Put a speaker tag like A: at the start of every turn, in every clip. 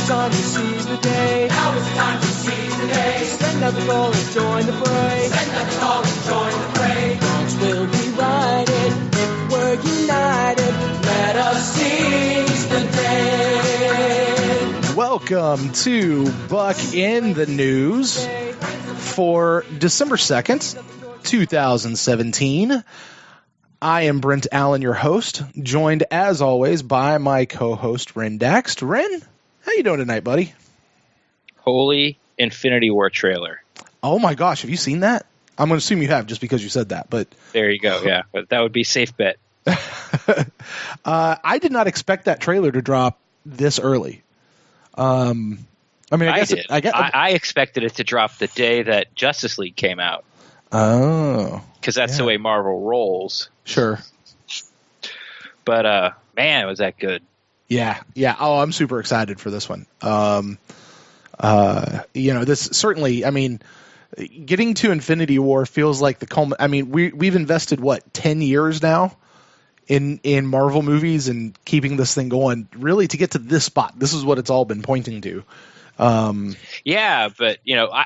A: it's time to seize the day.
B: Now is the time to seize the day.
A: Send out the call and join the fray.
B: Send out the call and join the fray.
A: Dogs will be riding if we're united. Let us seize the day.
C: Welcome to Buc'In the News for December 2nd, 2017. I am Brent Allen, your host, joined as always by my co-host Ren Daxt. Ren, how you doing tonight, buddy?
D: Holy Infinity War trailer.
C: Oh my gosh, have you seen that? I'm going to assume you have just because you said that, but
D: there you go. Yeah, but that would be a safe bet.
C: I did not expect that trailer to drop this early. I
D: expected it to drop the day that Justice League came out.
C: Oh,
D: because that's the way Marvel rolls.
C: Sure.
D: But man, was that good?
C: Yeah. Oh, I'm super excited for this one. This certainly. I mean, getting to Infinity War feels like the culmination. I mean, we've invested 10 years now in Marvel movies and keeping this thing going. Really, to get to this spot, this is what it's all been pointing to.
D: Yeah, but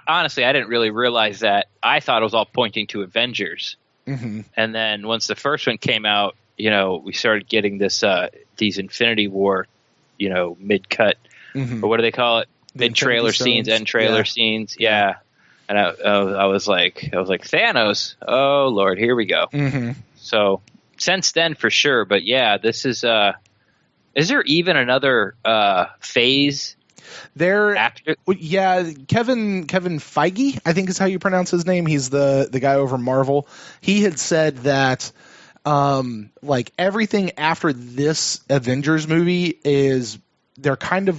D: honestly, I didn't really realize that. I thought it was all pointing to Avengers, and then once the first one came out, we started getting this these Infinity War, mid-cut, or what do they call it? Mid-trailer scenes, end trailer scenes, yeah. And I was like Thanos. Oh Lord, here we go. So since then, for sure. But yeah, this is. Is there even another phase?
C: Kevin Feige, I think is how you pronounce his name. He's the guy over Marvel. He had said that everything after this Avengers movie is they're kind of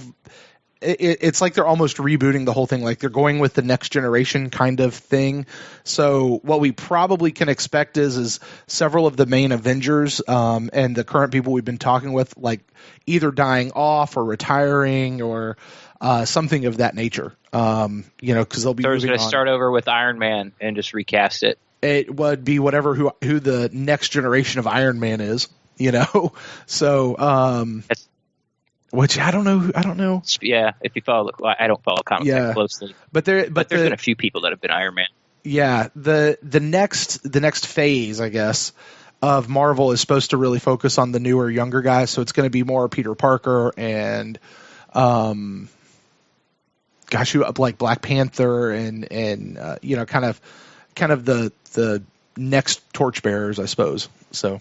C: it's like they're almost rebooting the whole thing. Like they're going with the next generation kind of thing. So what we probably can expect is several of the main Avengers and the current people we've been talking with, like either dying off or retiring or something of that nature. Because they'll be.
D: So it's going to start over with Iron Man and just recast it.
C: It would be whatever who the next generation of Iron Man is. So. Which I don't know.
D: Yeah, if you follow, I don't follow comics closely. But there's been a few people that have been Iron Man.
C: Yeah, the next phase, I guess, of Marvel is supposed to really focus on the newer, younger guys. So it's going to be more Peter Parker and, like Black Panther and kind of the next torchbearers, I suppose. So.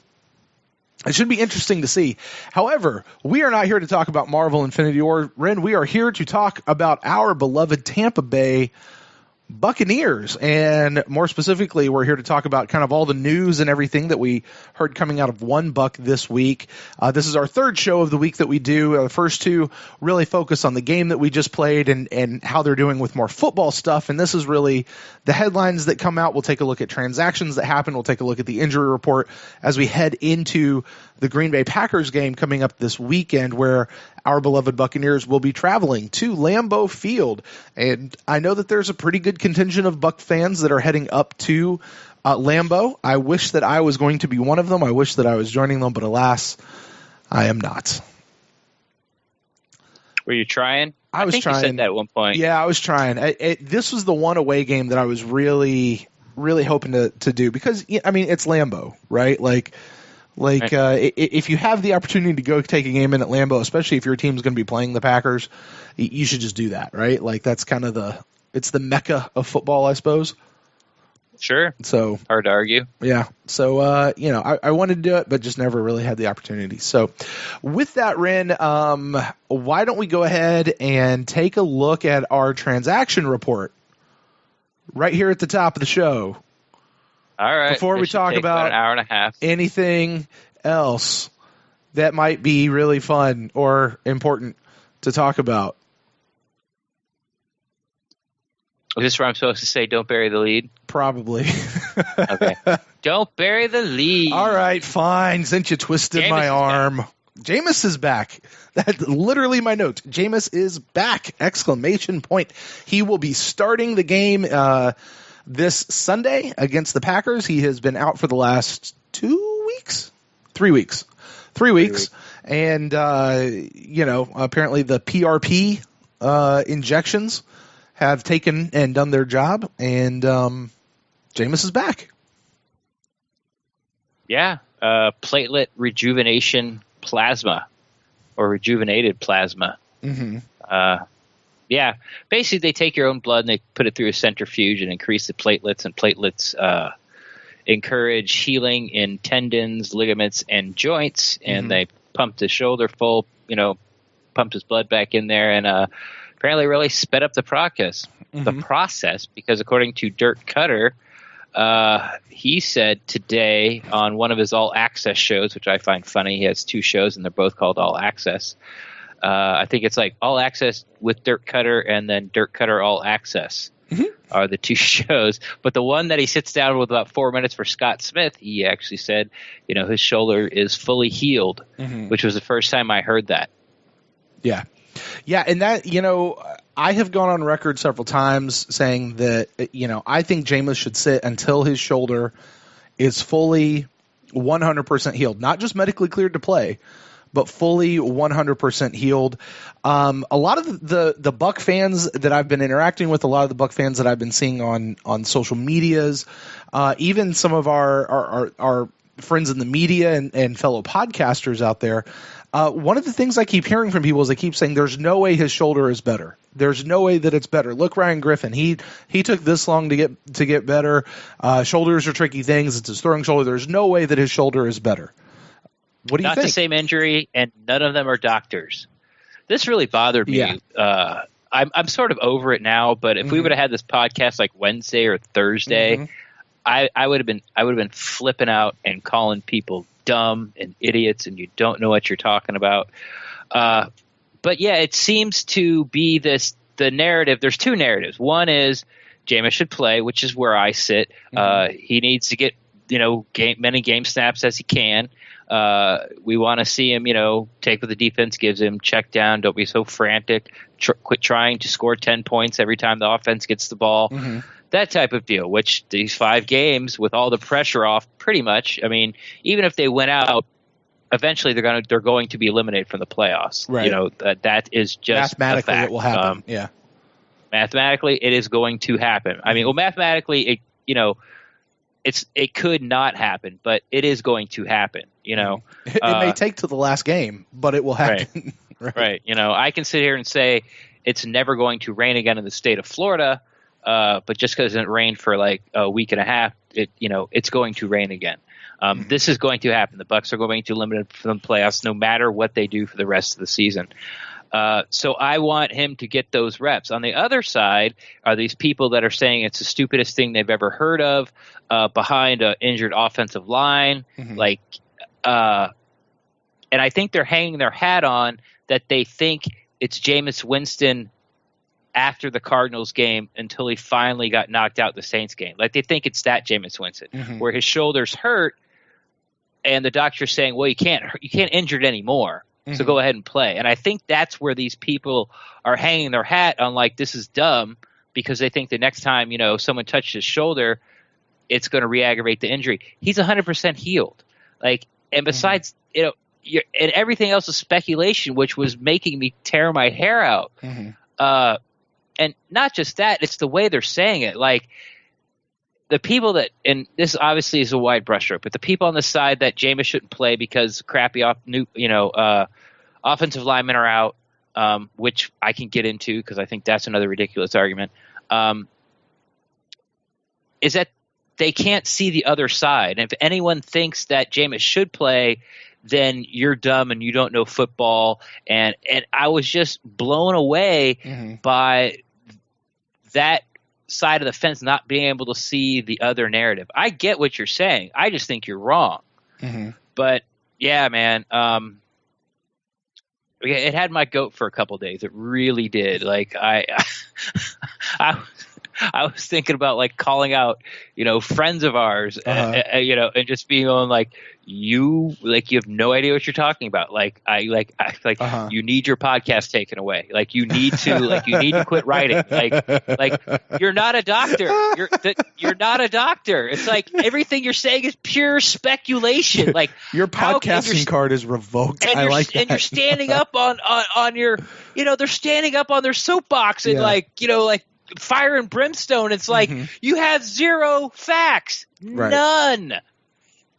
C: It should be interesting to see. However, we are not here to talk about Marvel Infinity War. Ren, we are here to talk about our beloved Tampa Bay Buccaneers. And more specifically, we're here to talk about kind of all the news and everything that we heard coming out of One Buc this week. This is our third show of the week that we do. The first two really focus on the game that we just played and how they're doing with more football stuff. And this is really the headlines that come out. We'll take a look at transactions that happen. We'll take a look at the injury report as we head into the Green Bay Packers game coming up this weekend, where our beloved Buccaneers will be traveling to Lambeau Field. And I know that there's a pretty good contingent of Buc fans that are heading up to Lambeau. I wish that I was going to be one of them. I wish that I was joining them, but alas, I am not.
D: Were you trying?
C: I was
D: think
C: trying.
D: You said that at one point.
C: Yeah, I was trying. This was the one away game that I was really, really hoping to do because, I mean, it's Lambeau, right? If you have the opportunity to go take a game in at Lambeau, especially if your team's going to be playing the Packers, you should just do that, right? Like that's kind of it's the mecca of football, I suppose.
D: Sure.
C: So
D: hard to argue.
C: Yeah. So I wanted to do it, but just never really had the opportunity. So with that, Ren, why don't we go ahead and take a look at our transaction report right here at the top of the show.
D: All right.
C: Before we talk about
D: an hour and a half,
C: anything else that might be really fun or important to talk about.
D: Is this where I'm supposed to say don't bury the lead?
C: Probably.
D: Okay. Don't bury the lead.
C: All right, fine. Since you twisted
D: Jameis
C: my arm. Jameis is back. That's literally my note. Jameis is back! Exclamation point. He will be starting the game this Sunday against the Packers. He has been out for the last 2 weeks? 3 weeks. 3 weeks. And, apparently the PRP injections have taken and done their job, and Jameis is back.
D: Yeah, platelet rejuvenation plasma, or rejuvenated plasma.
C: Mm-hmm.
D: Yeah, basically they take your own blood and they put it through a centrifuge and increase the platelets, and platelets encourage healing in tendons, ligaments, and joints, and they pumped his shoulder full, pumped his blood back in there, and apparently really sped up the process, because according to Dirk Cutter, he said today on one of his All Access shows, which I find funny, he has 2 shows and they're both called All Access. I think it's like All Access with Dirk Cutter and then Dirk Cutter All Access are the 2 shows. But the one that he sits down with about 4 minutes for Scott Smith, he actually said, his shoulder is fully healed, which was the first time I heard that.
C: Yeah. Yeah. And that, I have gone on record several times saying that, I think Jameis should sit until his shoulder is fully 100% healed, not just medically cleared to play, but fully 100% healed. A lot of the Buck fans that I've been interacting with, a lot of the Buck fans that I've been seeing on social medias, even some of our friends in the media and fellow podcasters out there, one of the things I keep hearing from people is they keep saying there's no way his shoulder is better. There's no way that it's better. Look, Ryan Griffin, he took this long to get better. Shoulders are tricky things. It's his throwing shoulder. There's no way that his shoulder is better. What do you think?
D: Not the same injury, and none of them are doctors. This really bothered me.
C: Yeah.
D: I'm sort of over it now, but if we would have had this podcast like Wednesday or Thursday, I would have been flipping out and calling people dumb and idiots, and you don't know what you're talking about. But yeah, it seems to be the narrative. There's 2 narratives. One is Jameis should play, which is where I sit. He needs to get many game snaps as he can. We want to see him, take what the defense gives him, check down, don't be so frantic, quit trying to score 10 points every time the offense gets the ball, that type of deal, which these 5 games with all the pressure off, pretty much, I mean, even if they went out, eventually they're going to be eliminated from the playoffs.
C: Right.
D: That is just
C: mathematically
D: a fact.
C: It will happen.
D: Mathematically, it is going to happen. I mean, well, mathematically, it could not happen, but it is going to happen. It
C: may take to the last game, but it will happen.
D: Right. I can sit here and say it's never going to rain again in the state of Florida, but just because it didn't rain for like a week and a half, it's going to rain again. This is going to happen. The Bucs are going to limit from the playoffs no matter what they do for the rest of the season. So I want him to get those reps. On the other side are these people that are saying it's the stupidest thing they've ever heard of behind an injured offensive line. And I think they're hanging their hat on that they think it's Jameis Winston after the Cardinals game until he finally got knocked out the Saints game. Like they think it's that Jameis Winston where his shoulder's hurt and the doctor's saying, well, you can't injure it anymore. So go ahead and play. And I think that's where these people are hanging their hat on, like, this is dumb, because they think the next time, someone touches his shoulder, it's going to re-aggravate the injury. He's 100% healed. Like, and besides, and everything else is speculation, which was making me tear my hair out. And not just that, it's the way they're saying it. Like, the people that, and this obviously is a wide brushstroke, but the people on the side that Jameis shouldn't play because crappy offensive linemen are out, which I can get into because I think that's another ridiculous argument, is that they can't see the other side. And if anyone thinks that Jameis should play, then you're dumb and you don't know football. And I was just blown away by that side of the fence not being able to see the other narrative. I get what you're saying. I just think you're wrong. But yeah, man, it had my goat for a couple of days. It really did. Like I was thinking about like calling out, friends of ours, and just being on like, you have no idea what you're talking about. You need your podcast taken away. Like you need to quit writing. Like you're not a doctor. You're not a doctor. It's like everything you're saying is pure speculation. Like
C: your podcasting card is revoked. I like that.
D: And you're standing up on your, they're standing up on their soapbox and like fire and brimstone. It's like you have zero facts, none.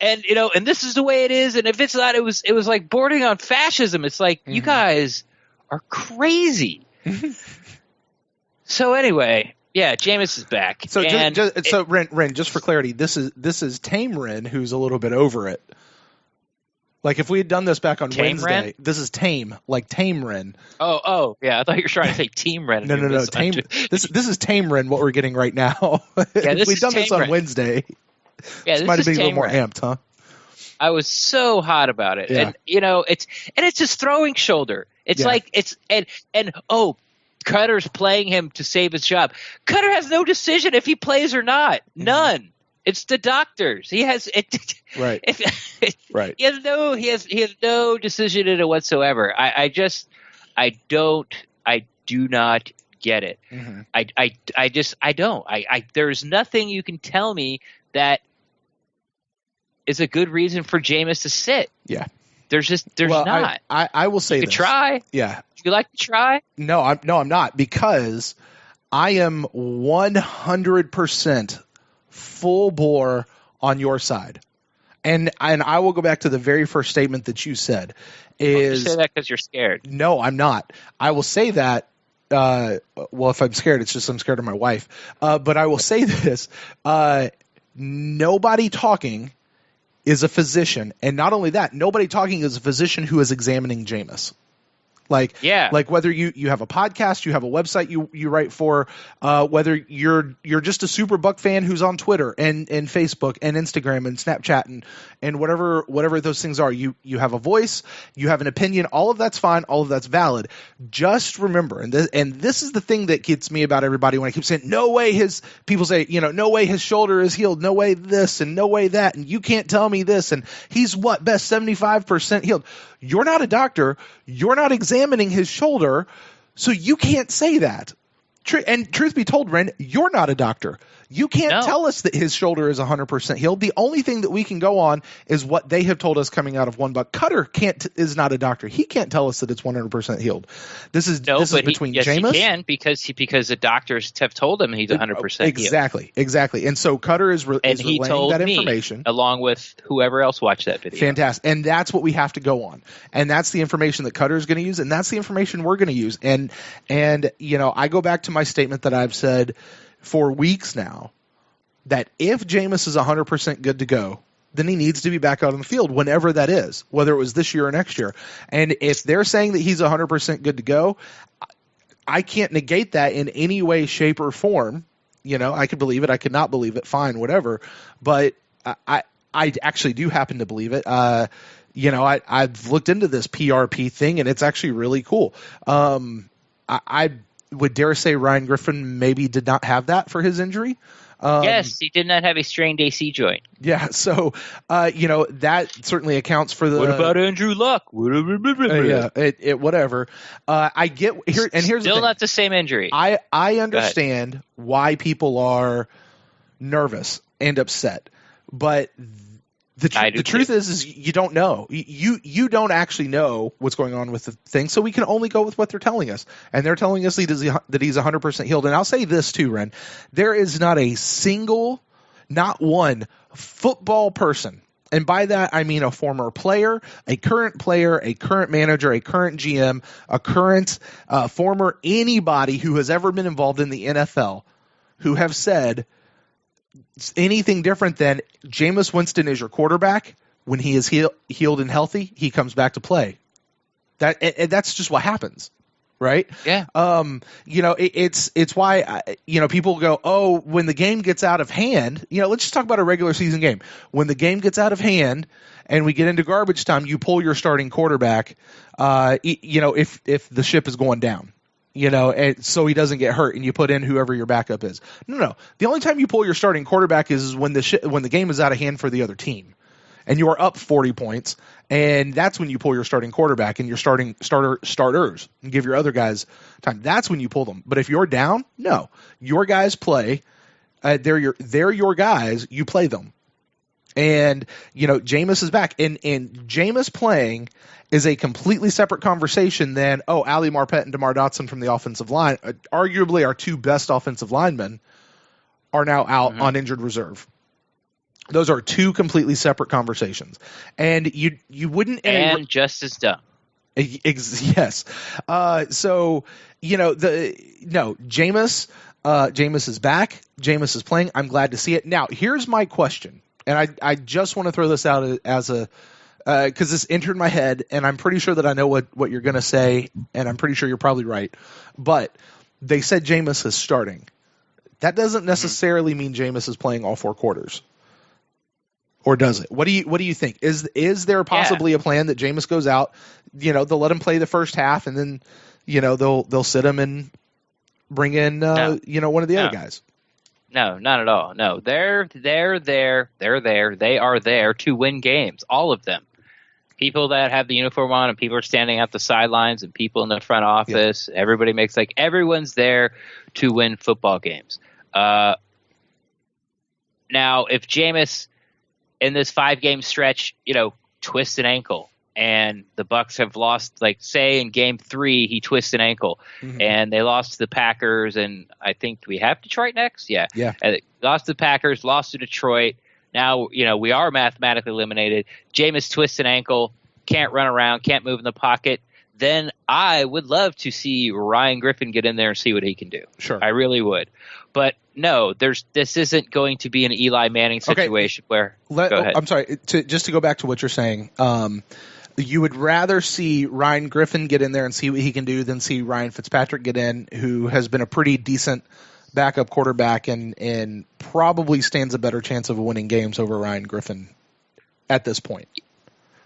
D: And and this is the way it is. And if it's not, it was like bordering on fascism. It's like you guys are crazy. So anyway, yeah, Jameis is back.
C: So Ren, just for clarity, this is Tame Ren who's a little bit over it. Like if we had done this back on Wednesday,
D: Ren?
C: This is Tame, like Tame Ren.
D: Oh, yeah. I thought you were trying to say Team Ren.
C: No. Tame. This is Tame Ren. What we're getting right now.
D: Yeah,
C: if we'd done this on Wednesday, this might have been a little more amped, huh?
D: I was so hot about it, and it's his throwing shoulder. It's like Cutter's playing him to save his job. Cutter has no decision if he plays or not. None. It's the doctors. He has
C: right. Right.
D: He has no decision in it whatsoever. I do not get it. I don't. There's nothing you can tell me that is a good reason for Jameis to sit.
C: Yeah.
D: There's not.
C: I will say
D: you
C: this.
D: Try.
C: Yeah.
D: Would you like to try?
C: No, I'm not, because I am 100% full bore on your side. And I will go back to the very first statement that you said.
D: You say that because you're scared.
C: No, I'm not. I will say that. If I'm scared, it's just I'm scared of my wife. But I will say this. Nobody talking is a physician. And not only that, nobody talking is a physician who is examining Jameis. Like whether you have a podcast, you have a website you write for, whether you're just a super Buck fan who's on Twitter and Facebook and Instagram and Snapchat and whatever those things are, you have a voice, you have an opinion, all of that's fine, all of that's valid. Just remember, and this is the thing that gets me about everybody when I keep saying no way people say, no way his shoulder is healed, no way this and no way that, and you can't tell me this, and he's best 75% healed. You're not a doctor. You're not examining his shoulder, so you can't say that. And truth be told, Ren, you're not a doctor. You can't tell us that his shoulder is 100% healed. The only thing that we can go on is what they have told us coming out of one Buck. Cutter is not a doctor. He can't tell us that it's 100% healed. This is between Jameis.
D: He can because the doctors have told him he's 100% healed.
C: Exactly. And so Cutter is relaying that information
D: along with whoever else watched that video.
C: Fantastic. And that's what we have to go on. And that's the information that Cutter is going to use, and that's the information we're going to use. And I go back to my statement that I've said for weeks now, that if Jameis is 100% good to go, then he needs to be back out on the field whenever that is, whether it was this year or next year. And if they're saying that he's 100% good to go, I can't negate that in any way, shape, or form. I could believe it. I could not believe it. Fine, whatever. But I actually do happen to believe it. I've looked into this PRP thing, and it's actually really cool. I would dare say Ryan Griffin maybe did not have that for his injury.
D: Yes, he did not have a strained AC joint.
C: Yeah, so that certainly accounts for the.
D: What about Andrew Luck?
C: Whatever. I get here, and here's
D: still
C: the thing.
D: Not the same injury.
C: I understand why people are nervous and upset, but the truth is you don't know. You don't actually know what's going on with the thing, so we can only go with what they're telling us. And they're telling us that he's 100% healed. And I'll say this too, Ren. There is not one football person, and by that I mean a former player, a current manager, a current GM, a current former anybody who has ever been involved in the NFL who have said anything different than Jameis Winston is your quarterback. When he is healed and healthy, he comes back to play. That's just what happens, right?
D: Yeah.
C: It's why people go, oh, when the game gets out of hand, let's just talk about a regular season game. When the game gets out of hand and we get into garbage time, you pull your starting quarterback. If the ship is going down. And so he doesn't get hurt, and you put in whoever your backup is. No. The only time you pull your starting quarterback is when the game is out of hand for the other team. and you are up 40 points, and that's when you pull your starting quarterback and your starters and give your other guys time. That's when you pull them. But if you're down, no. Your guys play. They're your guys. You play them. And, Jameis is back. And Jameis playing is a completely separate conversation than, Ali Marpet and Dotson from the offensive line, arguably our two best offensive linemen, are now out on injured reserve. Those are two completely separate conversations. And you wouldn't...
D: And just as dumb.
C: Yes. Jameis is back. Jameis is playing. I'm glad to see it. Now, here's my question. And I just want to throw this out as a... because this entered my head, and I'm pretty sure that I know what you're going to say, and I'm pretty sure you're probably right. But they said Jameis is starting. That doesn't necessarily mean Jameis is playing all 4 quarters. Or does it? What do you think? Is there possibly a plan that Jameis goes out, they'll let him play the first half, and then, they'll sit him and bring in, one of the other guys?
D: No, not at all. No, they're there. They are there to win games, all of them. People that have the uniform on, and people are standing at the sidelines, and people in the front office. Yeah. Everybody everyone's there to win football games. Now, if Jameis in this 5-game stretch, twists an ankle, and the Bucs have lost, say in game 3, he twists an ankle, and they lost to the Packers, and I think we have Detroit next. Yeah. Lost to the Packers, lost to Detroit. Now, we are mathematically eliminated. Jameis twists an ankle, can't run around, can't move in the pocket. Then I would love to see Ryan Griffin get in there and see what he can do.
C: Sure.
D: I really would. But no, this isn't going to be an Eli Manning situation where go ahead.
C: I'm sorry, just to go back to what you're saying. You would rather see Ryan Griffin get in there and see what he can do than see Ryan Fitzpatrick get in, who has been a pretty decent backup quarterback and probably stands a better chance of winning games over Ryan Griffin at this point.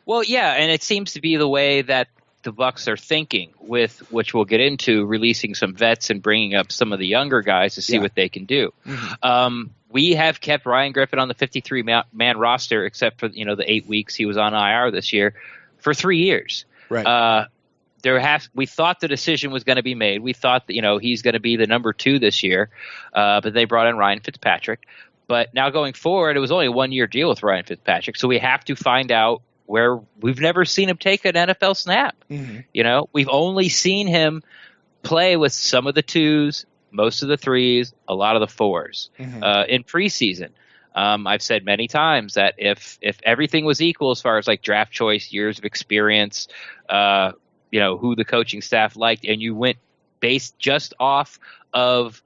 D: Well, yeah, and it seems to be the way that the Bucs are thinking, with which we'll get into, releasing some vets and bringing up some of the younger guys to see what they can do. We have kept Ryan Griffin on the 53-man roster, except for the 8 weeks he was on IR this year, for 3 years.
C: Right.
D: We thought the decision was going to be made. We thought that he's going to be the number 2 this year, but they brought in Ryan Fitzpatrick. But now going forward, it was only a 1-year deal with Ryan Fitzpatrick, so we have to find out where we've never seen him take an NFL snap. We've only seen him play with some of the 2s, most of the 3s, a lot of the 4s in preseason. I've said many times that if everything was equal as far as draft choice, years of experience, who the coaching staff liked, and you went based just off of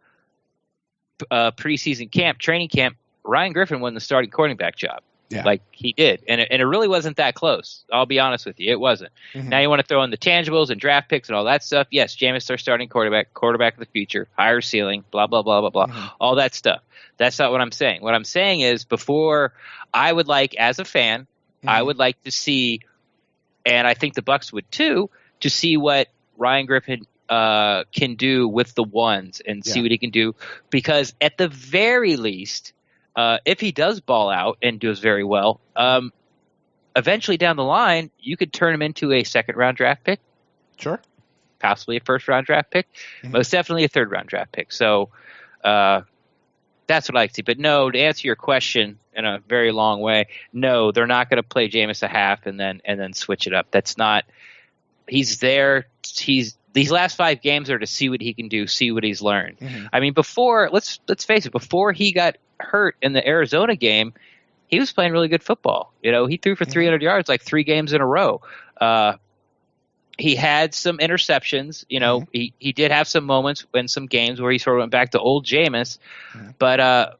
D: preseason training camp, Ryan Griffin won the starting quarterback job.
C: Yeah.
D: He did. And it really wasn't that close. I'll be honest with you. It wasn't. Now you want to throw in the tangibles and draft picks and all that stuff. Yes, Jameis, our starting quarterback of the future, higher ceiling, blah, blah, blah, blah, blah, all that stuff. That's not what I'm saying. What I'm saying is before I would as a fan, I would like to see, and I think the Bucs would too, to see what Ryan Griffin can do with the 1s and see what he can do. Because at the very least, if he does ball out and does very well, eventually down the line, you could turn him into a 2nd-round draft pick.
C: Sure.
D: Possibly a 1st-round draft pick. Most definitely a 3rd-round draft pick. So that's what I like to see. But no, to answer your question in a very long way, no, they're not going to play Jameis a half and then switch it up. That's not – he's there. These last 5 games are to see what he can do, see what he's learned. I mean, before – let's face it, before he got – hurt in the Arizona game, he was playing really good football. He threw for 300 yards 3 games in a row. He had some interceptions. He did have some moments in some games where he sort of went back to old Jameis. But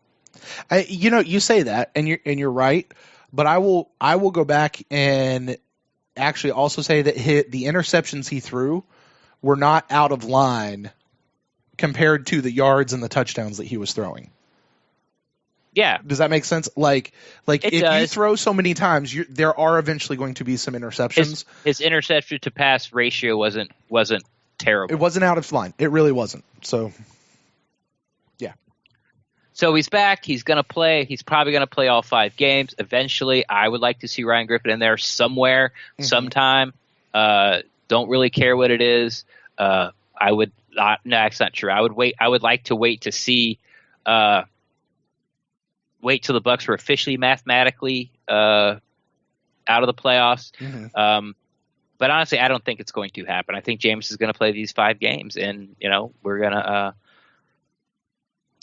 C: you say that, and you're right. But I will go back and actually also say that the interceptions he threw were not out of line compared to the yards and the touchdowns that he was throwing.
D: Yeah.
C: Does that make sense? If you throw so many times, there are eventually going to be some interceptions.
D: His interception to pass ratio wasn't terrible.
C: It wasn't out of line. It really wasn't. So, yeah.
D: So he's back. He's going to play. He's probably going to play all 5 games. Eventually, I would like to see Ryan Griffin in there somewhere, sometime. Don't really care what it is. I would not. No, that's not true. I would wait. I would like to wait to see. Wait till the Bucs were officially mathematically out of the playoffs. But honestly, I don't think it's going to happen. I think Jameis is going to play these 5 games, and we're gonna.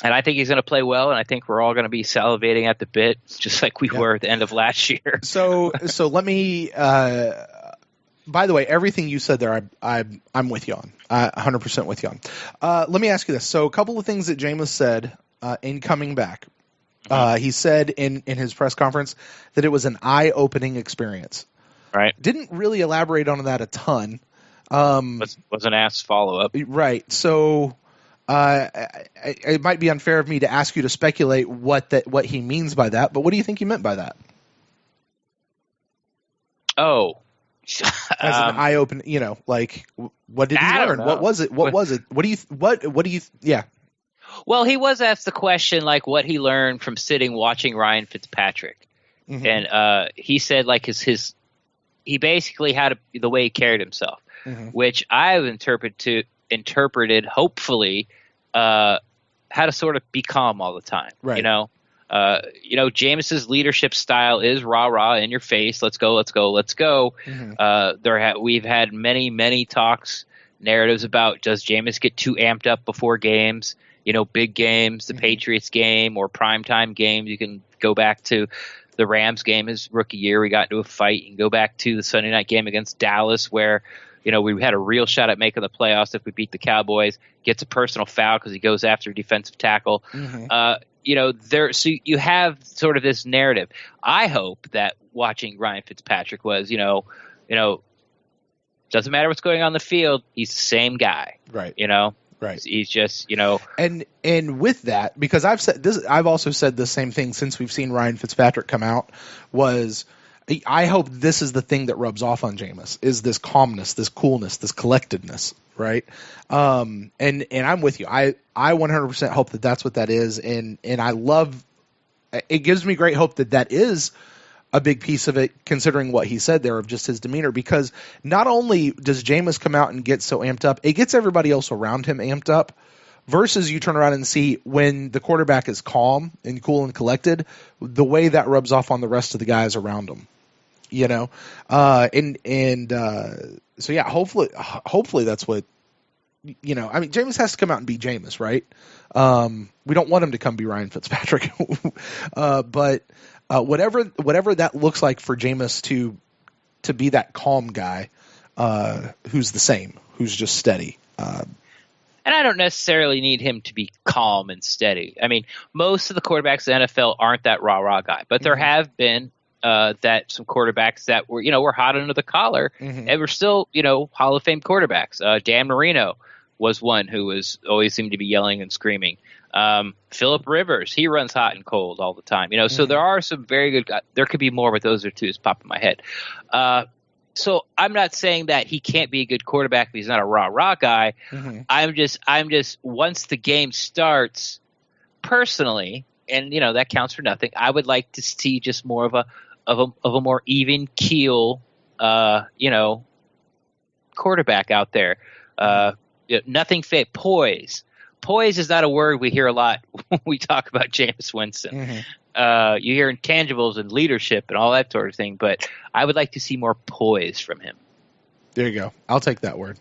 D: And I think he's going to play well, and I think we're all going to be salivating at the bit, just like we were at the end of last year.
C: So let me. By the way, everything you said there, I'm with you on. 100% with you on. Let me ask you this. So a couple of things that Jameis said in coming back. He said in his press conference that it was an eye-opening experience.
D: Right.
C: Didn't really elaborate on that a ton.
D: Wasn't asked follow-up.
C: Right. So. It might be unfair of me to ask you to speculate what he means by that, but what do you think he meant by that?
D: Oh,
C: as an eye open, like what did he learn? What was it? What was it? What do you? Yeah.
D: Well, he was asked the question like what he learned from watching Ryan Fitzpatrick, and he said like he basically had the way he carried himself, which I've interpreted hopefully how to sort of be calm all the time.
C: Right.
D: Jameis's leadership style is rah rah in your face. Let's go. We've had many talks, narratives about does Jameis get too amped up before games? Big games, the Patriots game or primetime games. You can go back to the Rams game his rookie year. We got into a fight. You can go back to the Sunday night game against Dallas where we had a real shot at making the playoffs if we beat the Cowboys. Gets a personal foul because he goes after a defensive tackle. So you have sort of this narrative. I hope that watching Ryan Fitzpatrick was, doesn't matter what's going on in the field. He's the same guy.
C: Right. Right.
D: He's just,
C: And with that, because I've also said the same thing since we've seen Ryan Fitzpatrick come out, was I hope this is the thing that rubs off on Jameis, is this calmness, this coolness, this collectedness, right? And I'm with you. I 100% hope that that's what that is, and I love it. Gives me great hope that is a big piece of it, considering what he said there of just his demeanor, because not only does Jameis come out and get so amped up, it gets everybody else around him amped up, versus you turn around and see when the quarterback is calm and cool and collected, the way that rubs off on the rest of the guys around him. So yeah, hopefully that's what, Jameis has to come out and be Jameis, right? We don't want him to come be Ryan Fitzpatrick, but whatever that looks like for Jameis to be that calm guy, who's the same, who's just steady.
D: And I don't necessarily need him to be calm and steady. I mean, most of the quarterbacks in the NFL aren't that rah-rah guy, but there have been that some quarterbacks that were hot under the collar and were still, Hall of Fame quarterbacks. Dan Marino was one who always seemed to be yelling and screaming. Phillip Rivers, he runs hot and cold all the time. So there are some very good guys. There could be more, but those are two that's popping in my head. So I'm not saying that he can't be a good quarterback if he's not a rah-rah guy. I'm just once the game starts, personally, and that counts for nothing, I would like to see just more of a more even keel, quarterback out there. Nothing fit. Poise is not a word we hear a lot when we talk about Jameis Winston. You hear intangibles and leadership and all that sort of thing, but I would like to see more poise from him.
C: There you go. I'll take that word.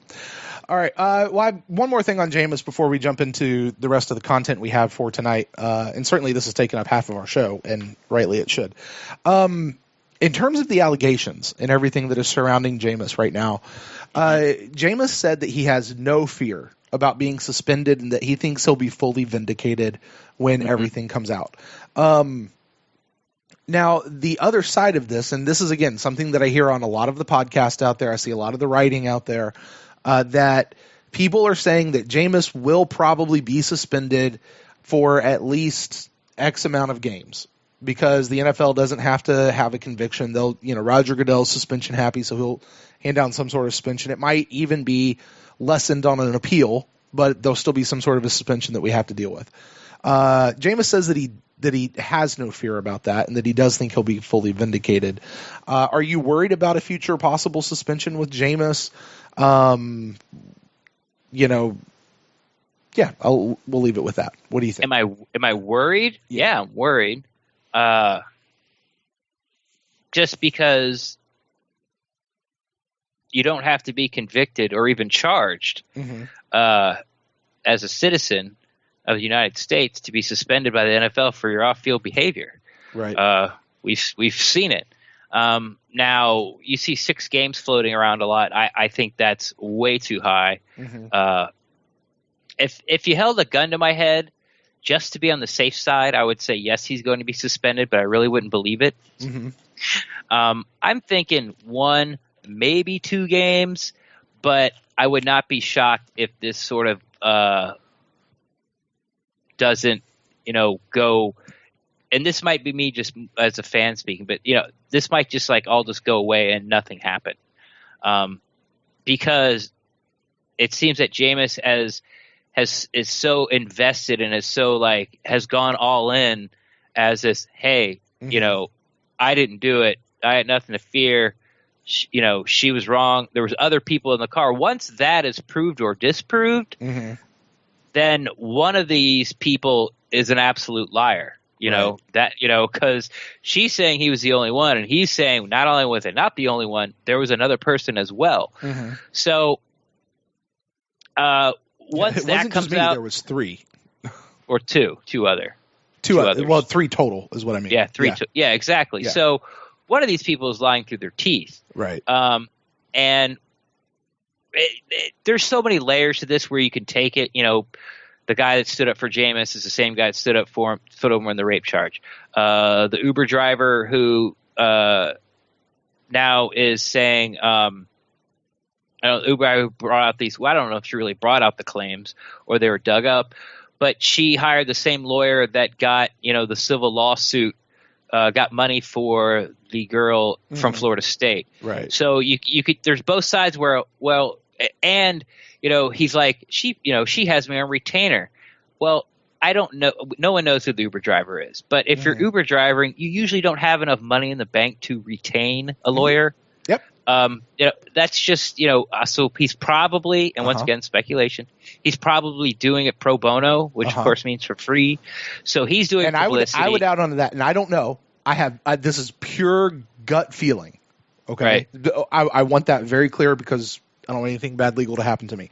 C: All right. One more thing on Jameis before we jump into the rest of the content we have for tonight. And certainly this has taken up half of our show, and rightly it should. In terms of the allegations and everything that is surrounding Jameis right now, Jameis said that he has no fear about being suspended and that he thinks he'll be fully vindicated when everything comes out. Now, the other side of this, and this is, again, something that I hear on a lot of the podcasts out there, I see a lot of the writing out there, that people are saying that Jameis will probably be suspended for at least X amount of games because the NFL doesn't have to have a conviction. They'll, Roger Goodell's suspension happy, so he'll hand down some sort of suspension. It might even be lessened on an appeal, but there'll still be some sort of a suspension that we have to deal with. Jameis says that he has no fear about that and that he does think he'll be fully vindicated. Are you worried about a future possible suspension with Jameis? Yeah, we'll leave it with that. What do you think?
D: Am I worried? Yeah, I'm worried. Just because you don't have to be convicted or even charged as a citizen of the United States to be suspended by the NFL for your off-field behavior.
C: Right.
D: We've seen it. Now you see 6 games floating around a lot. I think that's way too high. If you held a gun to my head just to be on the safe side, I would say yes, he's going to be suspended, but I really wouldn't believe it. I'm thinking 1, maybe 2 games, but I would not be shocked if this sort of doesn't, go. And this might be me just as a fan speaking, but this might just all just go away and nothing happened, because it seems that Jameis is so invested and is so has gone all in as this. Hey, I didn't do it. I had nothing to fear. She was wrong. There was other people in the car. Once that is proved or disproved, then one of these people is an absolute liar. Because she's saying he was the only one, and he's saying not only was it not the only one, there was another person as well. So once that comes out,
C: there was 3
D: or two other.
C: Two others. Well, 3 total is what I mean.
D: Yeah, 3. Yeah, exactly.
C: Yeah.
D: So one of these people is lying through their teeth.
C: Right.
D: And there's so many layers to this where you can take it. The guy that stood up for Jameis is the same guy that stood up for him in the rape charge. The Uber driver who now is saying, Uber who brought out these. Well, I don't know if she really brought out the claims or they were dug up, but she hired the same lawyer that got the civil lawsuit, got money for the girl from Florida State.
C: Right.
D: So you could. There's both sides where he's like, she has me on retainer. Well, I don't know. No one knows who the Uber driver is. But if you're Uber driving, you usually don't have enough money in the bank to retain a lawyer.
C: Yep.
D: That's just, so he's probably, and once again, speculation, he's probably doing it pro bono, which of course means for free. So he's doing publicity.
C: I would out on that, and I don't know. This is pure gut feeling. Okay.
D: Right.
C: I want that very clear because I don't want anything bad legal to happen to me.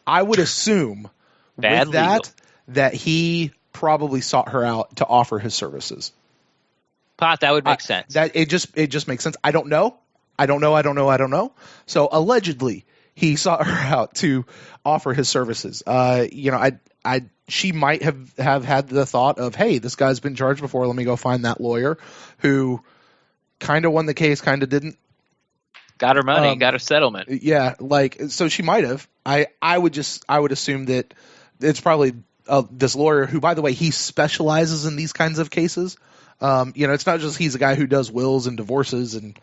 C: I would assume that he probably sought her out to offer his services.
D: That would make sense.
C: That it just makes sense. I don't know. So allegedly he sought her out to offer his services. She might have had the thought of, hey, this guy's been charged before. Let me go find that lawyer who kind of won the case, kind of didn't.
D: Got her money, got a settlement.
C: Yeah, so she might have. I would assume that it's probably this lawyer who, by the way, he specializes in these kinds of cases. It's not just he's a guy who does wills and divorces and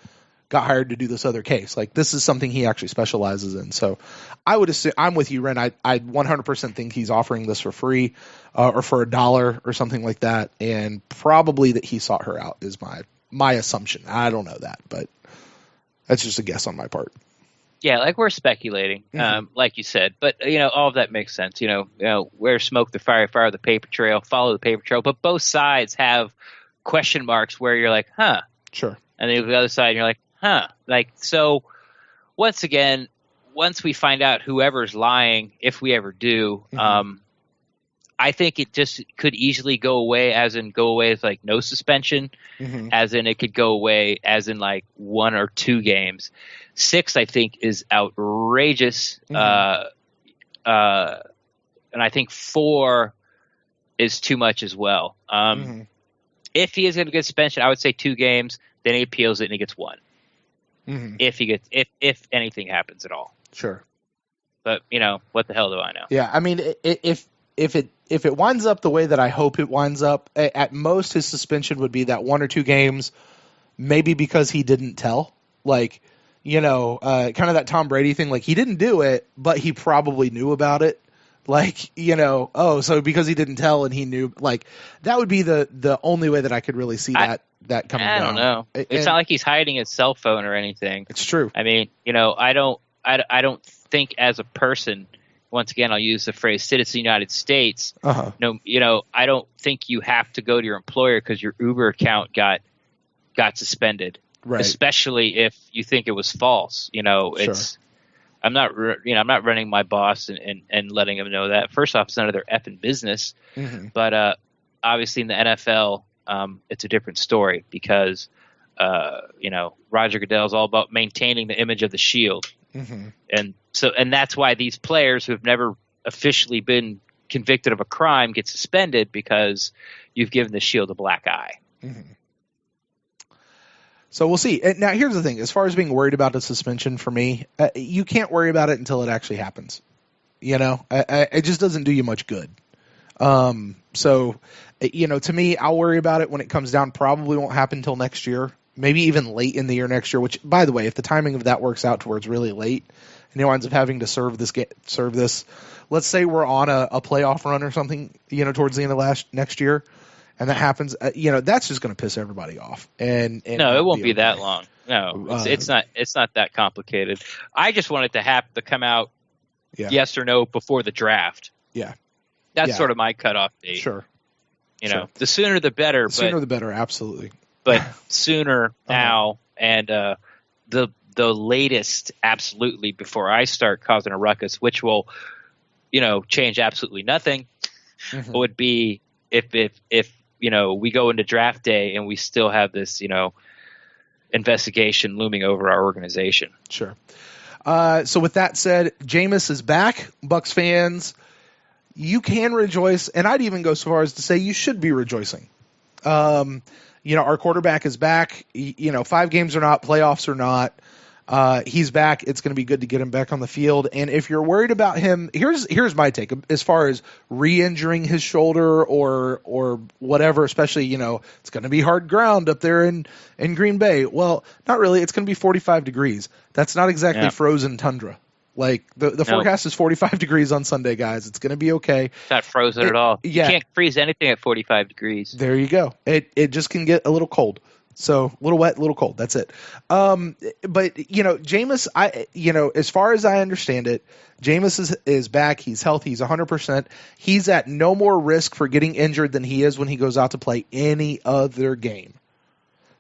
C: got hired to do this other case. This is something he actually specializes in. So I would assume, I'm with you, Ren. I 100% think he's offering this for free or for $1 or something like that, and probably that he sought her out is my assumption. I don't know that, but that's just a guess on my part.
D: Yeah, we're speculating, like you said, but all of that makes sense. Where smoke the fire the paper trail, follow the paper trail. But both sides have question marks where you're like, huh,
C: sure, and
D: then the other side you're like, huh, so. Once again, once we find out whoever's lying, if we ever do, I think it just could easily go away as no suspension, as in it could go away as in 1 or 2 games. 6, I think, is outrageous. And I think 4 is too much as well. If he is going to get suspension, I would say 2 games, then he appeals it and he gets 1. If anything happens at all.
C: Sure.
D: But, what the hell do I know?
C: Yeah, I mean, if it winds up the way that I hope it winds up, at most his suspension would be that 1 or 2 games, maybe because he didn't tell. Kind of that Tom Brady thing. He didn't do it, but he probably knew about it. Like, so because he didn't tell and he knew, like, that would be the only way that I could really see that coming down.
D: I don't know. It's not like he's hiding his cell phone or anything.
C: It's true.
D: I mean, I don't think as a person, once again, I'll use the phrase citizen of the United States. No, I don't think you have to go to your employer because your Uber account got suspended.
C: Right.
D: Especially if you think it was false. It's I'm not running my boss and letting him know that. First off, it's none of their effing business.
C: Mm-hmm.
D: But obviously in the NFL, it's a different story because Roger Goodell is all about maintaining the image of the Shield.
C: Mm-hmm.
D: And that's why these players who have never officially been convicted of a crime get suspended because you've given the Shield a black eye.
C: Mm-hmm. So we'll see. Now, here's the thing. As far as being worried about a suspension for me, you can't worry about it until it actually happens. It just doesn't do you much good. So, to me, I'll worry about it when it comes down. Probably won't happen until next year, maybe even late in the year next year, which, by the way, if the timing of that works out to where it's really late and he winds up having to serve this, let's say we're on a playoff run or something, towards the end of next year. And that happens, that's just going to piss everybody off. And
D: no, it won't be that long. No, it's not that complicated. I just want it to have to come out yes or no before the draft.
C: Yeah.
D: That's sort of my cutoff date.
C: Sure.
D: The sooner the better.
C: The sooner the better, absolutely.
D: But sooner now and the latest, absolutely, before I start causing a ruckus, which will, change absolutely nothing, would be if we go into draft day and we still have this, investigation looming over our organization.
C: Sure. So with that said, Jameis is back. Bucs fans, you can rejoice, and I'd even go so far as to say you should be rejoicing. Our quarterback is back. 5 games or not, playoffs or not, he's back. It's going to be good to get him back on the field. And if you're worried about him, here's my take as far as re-injuring his shoulder or whatever, especially, it's going to be hard ground up there in Green Bay. Well, not really. It's going to be 45 degrees. That's not exactly frozen tundra. Like the forecast is 45 degrees on Sunday, guys. It's going to be okay.
D: It's not frozen at all.
C: Yeah.
D: You can't freeze anything at 45 degrees.
C: There you go. It just can get a little cold. So a little wet, a little cold. That's it. But Jameis, as far as I understand it, Jameis is back. He's healthy. He's 100%. He's at no more risk for getting injured than he is when he goes out to play any other game.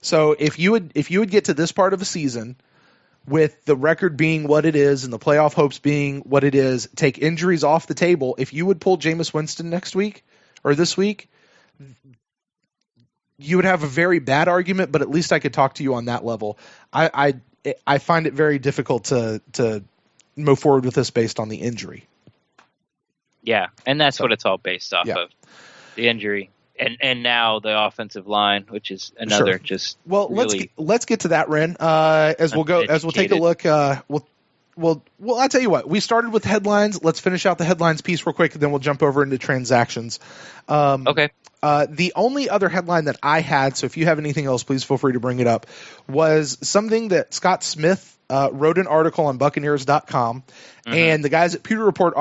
C: So if you would get to this part of a season with the record being what it is and the playoff hopes being what it is, take injuries off the table. If you would pull Jameis Winston next week or this week, you would have a very bad argument, but at least I could talk to you on that level. I find it very difficult to move forward with this based on the injury.
D: Yeah, and that's what it's all based off of, the injury. And now the offensive line, which is another
C: let's get to that, Ren. As we'll take a look. Well, I'll tell you what. We started with headlines. Let's finish out the headlines piece real quick, and then we'll jump over into transactions.
D: Okay.
C: The only other headline that I had, so if you have anything else, please feel free to bring it up, was something that Scott Smith wrote an article on Buccaneers.com, and the guys at Pewter Report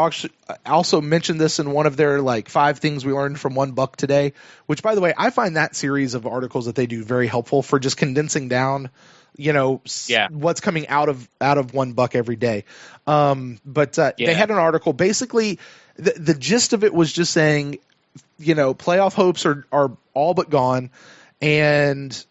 C: also mentioned this in one of their 5 things we learned from One Buck today, which, by the way, I find that series of articles that they do very helpful for just condensing down what's coming out of One Buck every day. But they had an article. Basically, the gist of it was just saying, playoff hopes are all but gone, and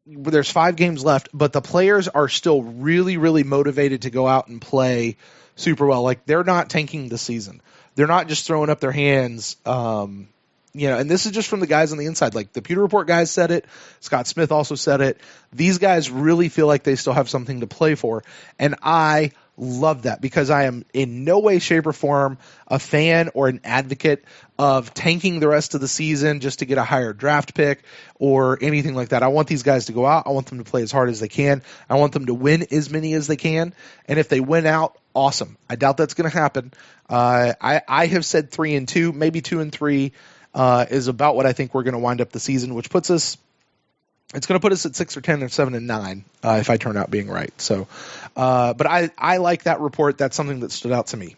C: there's 5 games left, but the players are still really, really motivated to go out and play super well. Like, they're not tanking the season. They're not just throwing up their hands. And this is just from the guys on the inside. Like, the Pewter Report guys said it. Scott Smith also said it. These guys really feel like they still have something to play for. And I love that, because I am in no way, shape, or form a fan or an advocate of tanking the rest of the season just to get a higher draft pick or anything like that. I want these guys to go out. I want them to play as hard as they can. I want them to win as many as they can. And if they win out, awesome. I doubt that's going to happen. I have said 3-2, maybe 2-3 is about what I think we're going to wind up the season, which puts us. It's going to put us at 6 or 10 or 7 and 9 if I turn out being right. So, but I like that report. That's something that stood out to me.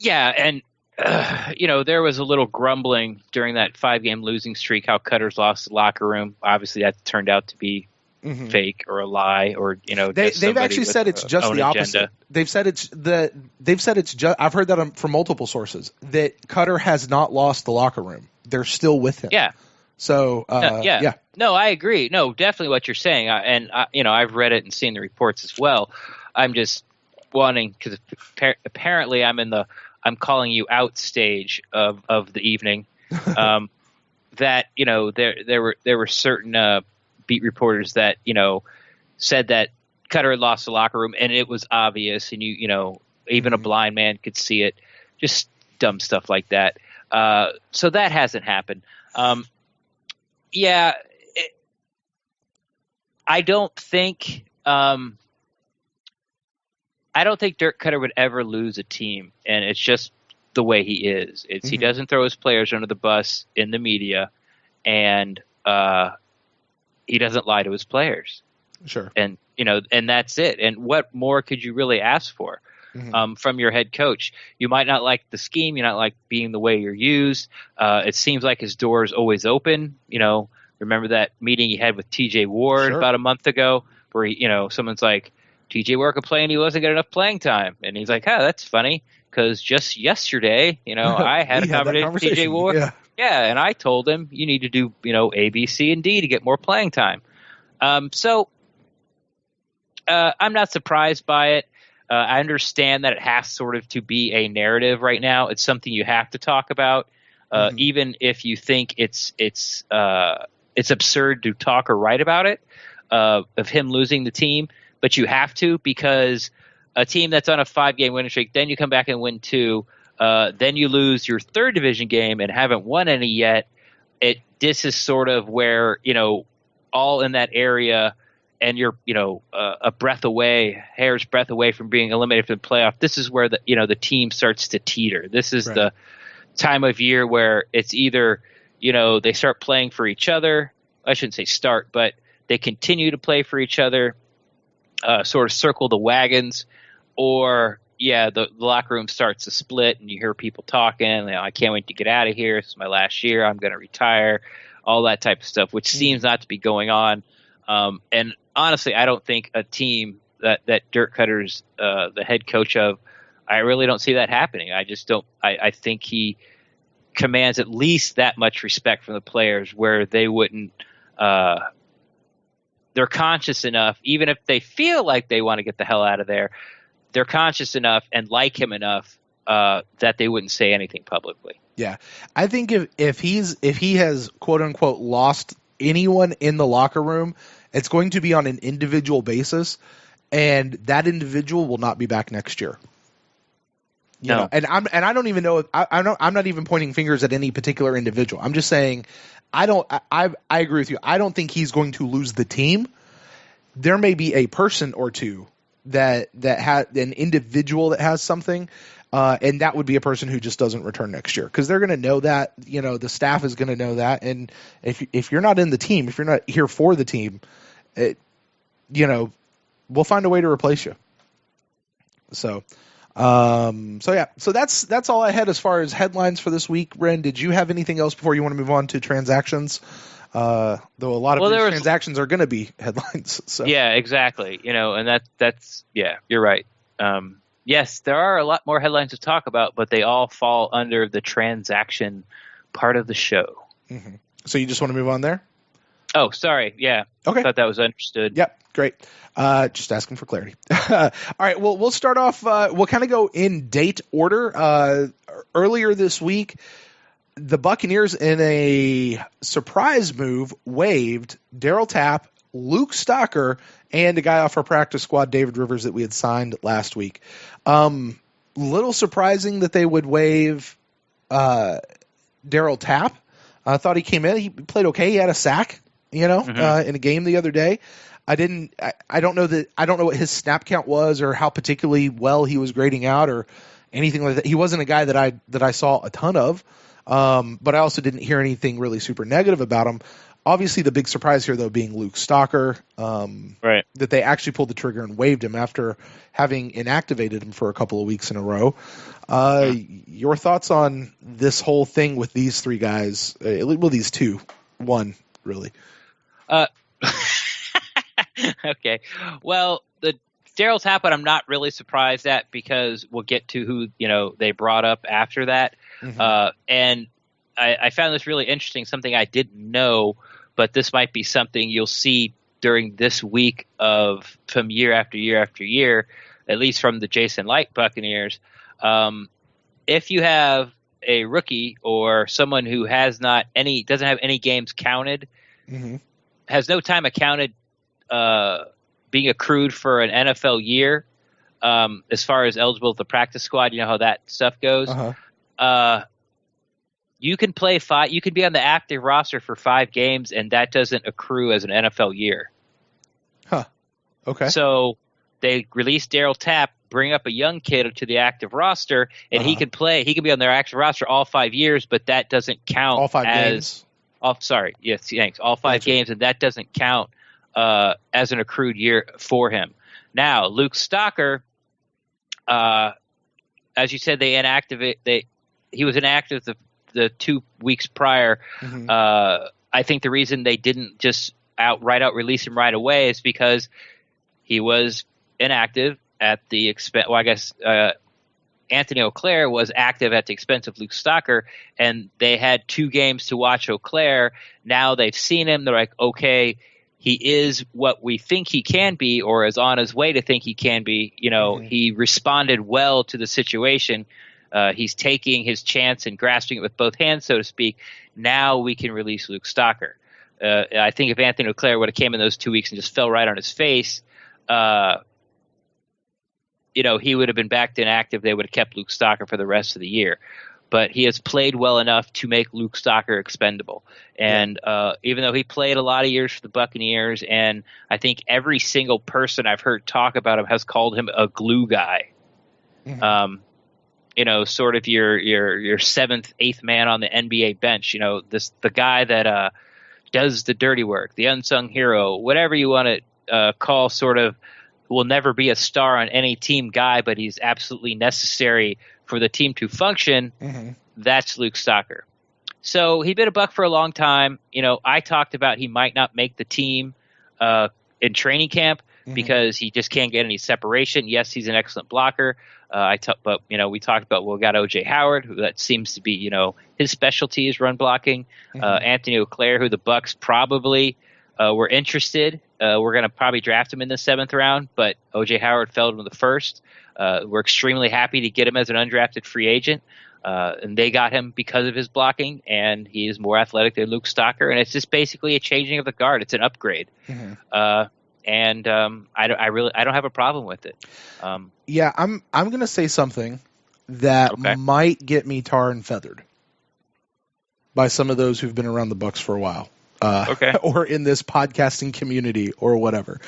D: Yeah, and there was a little grumbling during that 5-game losing streak how Cutter's lost the locker room. Obviously, that turned out to be fake or a lie, or
C: they've actually said it's just the opposite.
D: Agenda.
C: They've said it's just. I've heard that from multiple sources that Cutter has not lost the locker room. They're still with him.
D: Yeah.
C: So
D: yeah. No, I agree. No, definitely what you're saying, I've read it and seen the reports as well. I'm just wanting, because apparently I'm calling you out stage of the evening. That there were certain beat reporters that said that Cutter had lost the locker room, and it was obvious, and even a blind man could see it. Just dumb stuff like that. So that hasn't happened. I don't think Dirk Cutter would ever lose a team, and it's just the way he is. He doesn't throw his players under the bus in the media, and he doesn't lie to his players.
C: Sure.
D: And and that's it. And what more could you really ask for from your head coach? You might not like the scheme, you not like being the way you're used. It seems like his door is always open. Remember that meeting he had with TJ Ward about a month ago, where someone's like, TJ Ward complained he wasn't getting enough playing time, and he's like, that's funny, because just yesterday, I had a conversation with TJ Ward. Yeah, and I told him you need to do A, B, C, and D to get more playing time. So I'm not surprised by it. I understand that it has sort of to be a narrative right now. It's something you have to talk about, even if you think it's absurd to talk or write about it, of him losing the team. But you have to, because a team that's on a 5-game winning streak, then you come back and win 2, then you lose your 3rd division game and haven't won any yet. This is sort of where, all in that area, and you're, a breath away, hair's breadth away from being eliminated from the playoff. This is where the team starts to teeter. This is the time of year where it's either, they start playing for each other. I shouldn't say start, but they continue to play for each other. Sort of circle the wagons, or the locker room starts to split, and you hear people talking. I can't wait to get out of here. This is my last year. I'm going to retire. All that type of stuff, which seems not to be going on. And honestly, I don't think a team that Dirk Cutter's the head coach of, I really don't see that happening. I just don't. I think he commands at least that much respect from the players, where they wouldn't. They're conscious enough, even if they feel like they want to get the hell out of there, they're conscious enough and like him enough that they wouldn't say anything publicly.
C: Yeah. I think if he has quote unquote lost anyone in the locker room, it's going to be on an individual basis, and that individual will not be back next year. And I don't even know. I'm not even pointing fingers at any particular individual. I'm just saying, I agree with you. I don't think he's going to lose the team. There may be a person or two that had an individual that has something, and that would be a person who just doesn't return next year, because they're going to know that. The staff is going to know that, and if you're not in the team, if you're not here for the team, we'll find a way to replace you. So that's all I had as far as headlines for this week. Ren, did you have anything else before you want to move on to transactions? Though a lot of these transactions are going to be headlines. So.
D: Yeah, exactly. And that's you're right. Yes, there are a lot more headlines to talk about, but they all fall under the transaction part of the show.
C: Mm-hmm. So you just want to move on there?
D: Oh, sorry. Yeah.
C: Okay.
D: I thought that was understood.
C: Yep. Great. Just asking for clarity. All right. Well, we'll start off. We'll kind of go in date order. Earlier this week, the Buccaneers, in a surprise move, waived Darryl Tapp, Luke Stocker, and a guy off our practice squad, David Rivers, that we had signed last week. Little surprising that they would waive Darryl Tapp. I thought he came in. He played okay. He had a sack, in a game the other day. I don't know what his snap count was, or how particularly well he was grading out, or anything like that. He wasn't a guy that I saw a ton of, but I also didn't hear anything really super negative about him. Obviously, the big surprise here, though, being Luke Stalker,
D: Right.
C: that they actually pulled the trigger and waived him after having inactivated him for a couple of weeks in a row. Your thoughts on this whole thing with these three guys? Well, these two. One, really.
D: Okay. Well, the Daryl Tappan I'm not really surprised at because we'll get to who, they brought up after that. And I found this really interesting, something I didn't know, but this might be something you'll see during this week from year after year after year, at least from the Jason Light Buccaneers. If you have a rookie or someone who doesn't have any games counted, has no time accounted being accrued for an NFL year, as far as eligible at the practice squad, you know how that stuff goes. You can play you can be on the active roster for 5 games, and that doesn't accrue as an NFL year.
C: Huh. Okay.
D: So they released Daryl Tapp, bring up a young kid to the active roster, and he can play. He can be on their active roster all 5 years, but that doesn't count.
C: All 5 games?
D: Sorry. Yes, thanks. All 5 games, and that doesn't count as an accrued year for him. Now, Luke Stalker, as you said, they inactivate. He was inactive the 2 weeks prior. I think the reason they didn't just outright release him right away is because he was inactive at the expense. Well, I guess Anthony Auclair was active at the expense of Luke Stalker, and they had 2 games to watch Auclair. Now they've seen him. They're like, okay, he is what we think he can be, or is on his way to think he can be. He responded well to the situation. He's taking his chance and grasping it with both hands, so to speak. Now we can release Luke Stalker. I think if Anthony Auclair would have came in those 2 weeks and just fell right on his face, he would have been back to inactive. They would have kept Luke Stalker for the rest of the year. But he has played well enough to make Luke Stalker expendable. And even though he played a lot of years for the Buccaneers, and I think every single person I've heard talk about him has called him a glue guy. Sort of your 7th, 8th man on the NBA bench. The guy that does the dirty work, the unsung hero, whatever you want to call, sort of will never be a star on any team guy, but he's absolutely necessary for the team to function. That's Luke Stalker. So he'd been a Buck for a long time. I talked about he might not make the team in training camp because he just can't get any separation. Yes, he's an excellent blocker. But we talked about, we got O.J. Howard, who that seems to be, his specialty is run blocking. Anthony Auclair, who the Bucs probably were interested. We're going to probably draft him in the 7th round, but O.J. Howard fell to the 1st. We're extremely happy to get him as an undrafted free agent. And they got him because of his blocking, and he is more athletic than Luke Stalker. And it's just basically a changing of the guard. It's an upgrade. And I don't have a problem with it.
C: Yeah, I'm going to say something that might get me tar and feathered by some of those who've been around the Bucs for a while. Or in this podcasting community or whatever.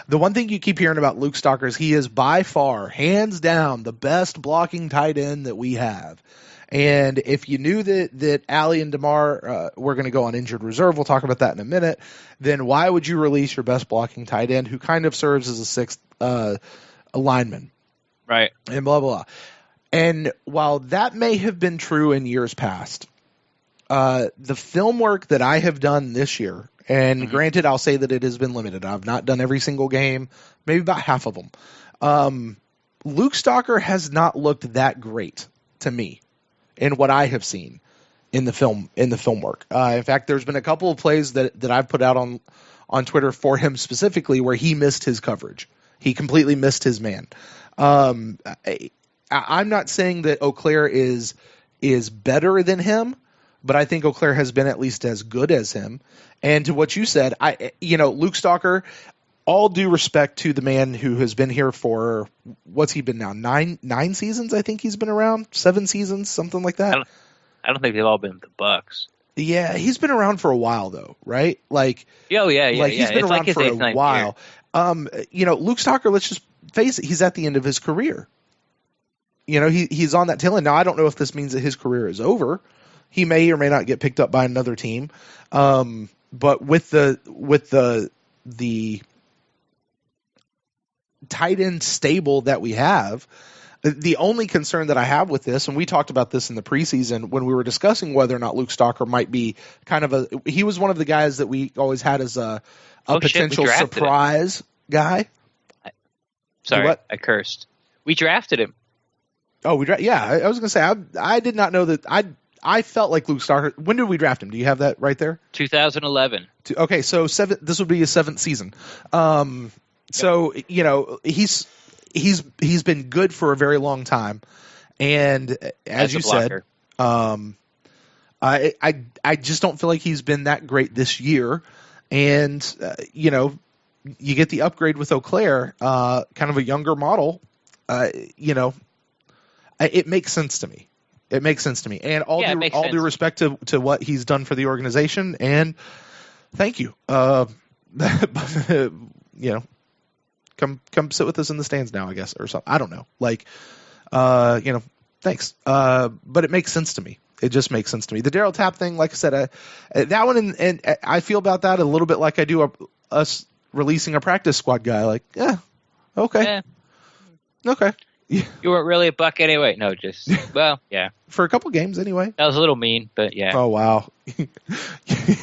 C: The one thing you keep hearing about Luke Stalker is he is by far, hands down, the best blocking tight end that we have. And if you knew that Allie and DeMar were going to go on injured reserve, we'll talk about that in a minute, then why would you release your best blocking tight end who kind of serves as a 6th lineman?
D: Right.
C: And blah, blah, blah. And while that may have been true in years past, the film work that I have done this year, and granted, I'll say that it has been limited. I've not done every single game, maybe about half of them. Luke Stalker has not looked that great to me in what I have seen in the film work. In fact, there's been a couple of plays that I've put out on Twitter for him specifically where he missed his coverage. He completely missed his man. I'm not saying that Auclair is better than him, but I think Auclair has been at least as good as him. And to what you said, Luke Stalker, all due respect to the man who has been here for, what's he been now? Nine seasons, I think he's been around. 7 seasons, something like that.
D: I don't think they've all been the Bucs.
C: Yeah, he's been around for a while though, right? He's been around for a while. Luke Stalker, let's just face it, he's at the end of his career. He's on that tail end. Now, I don't know if this means that his career is over. He may or may not get picked up by another team. But with the tight end stable that we have, the only concern that I have with this, and we talked about this in the preseason when we were discussing whether or not Luke Stalker might be he was one of the guys that we always had as a potential surprise guy.
D: Sorry,
C: what?
D: I cursed. We drafted him.
C: Oh, yeah. I was going to say I did not know that. I felt like Luke Stalker. When did we draft him? Do you have that right there?
D: 2011.
C: Okay, so this would be his 7th season. So he's been good for a very long time, and as you said, I just don't feel like he's been that great this year, and you get the upgrade with Auclair, kind of a younger model. It makes sense to me. It makes sense to me, and all due respect to what he's done for the organization, and thank you. Come sit with us in the stands now, I guess, or something. I don't know. Thanks. But it makes sense to me. It just makes sense to me. The Darryl Tapp thing, like I said, that one, and I feel about that a little bit like I do us releasing a practice squad guy. Like, yeah, okay, okay.
D: You weren't really a Buck anyway. No, yeah.
C: For a couple games anyway.
D: That was a little mean, but yeah.
C: Oh, wow.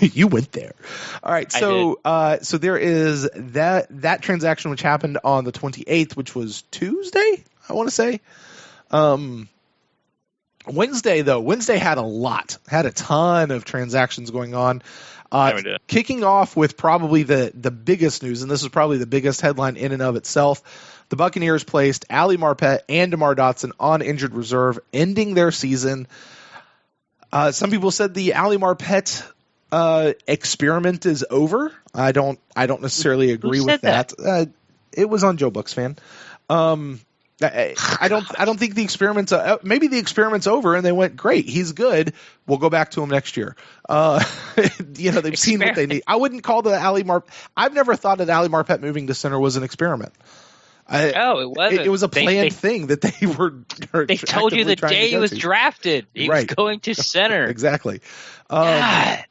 C: You went there. All right, so there is that transaction which happened on the 28th, which was Tuesday, I want to say. Wednesday had a ton of transactions going on. Kicking off with probably the biggest news, and this is probably the biggest headline in and of itself. The Buccaneers placed Ali Marpet and DeMar Dotson on injured reserve, ending their season. Some people said the Ali Marpet experiment is over. I don't necessarily agree with that. It was on Joe Bucs Fan. I don't think the experiment's maybe the experiment's over and they went, great, he's good, we'll go back to him next year. They've seen what they need. I wouldn't call the Ali Marpet. I've never thought that Ali Marpet moving to center was an experiment.
D: It wasn't.
C: It was a planned thing that they were.
D: They told you the day he was drafted, he was going to center.
C: Exactly.
D: God.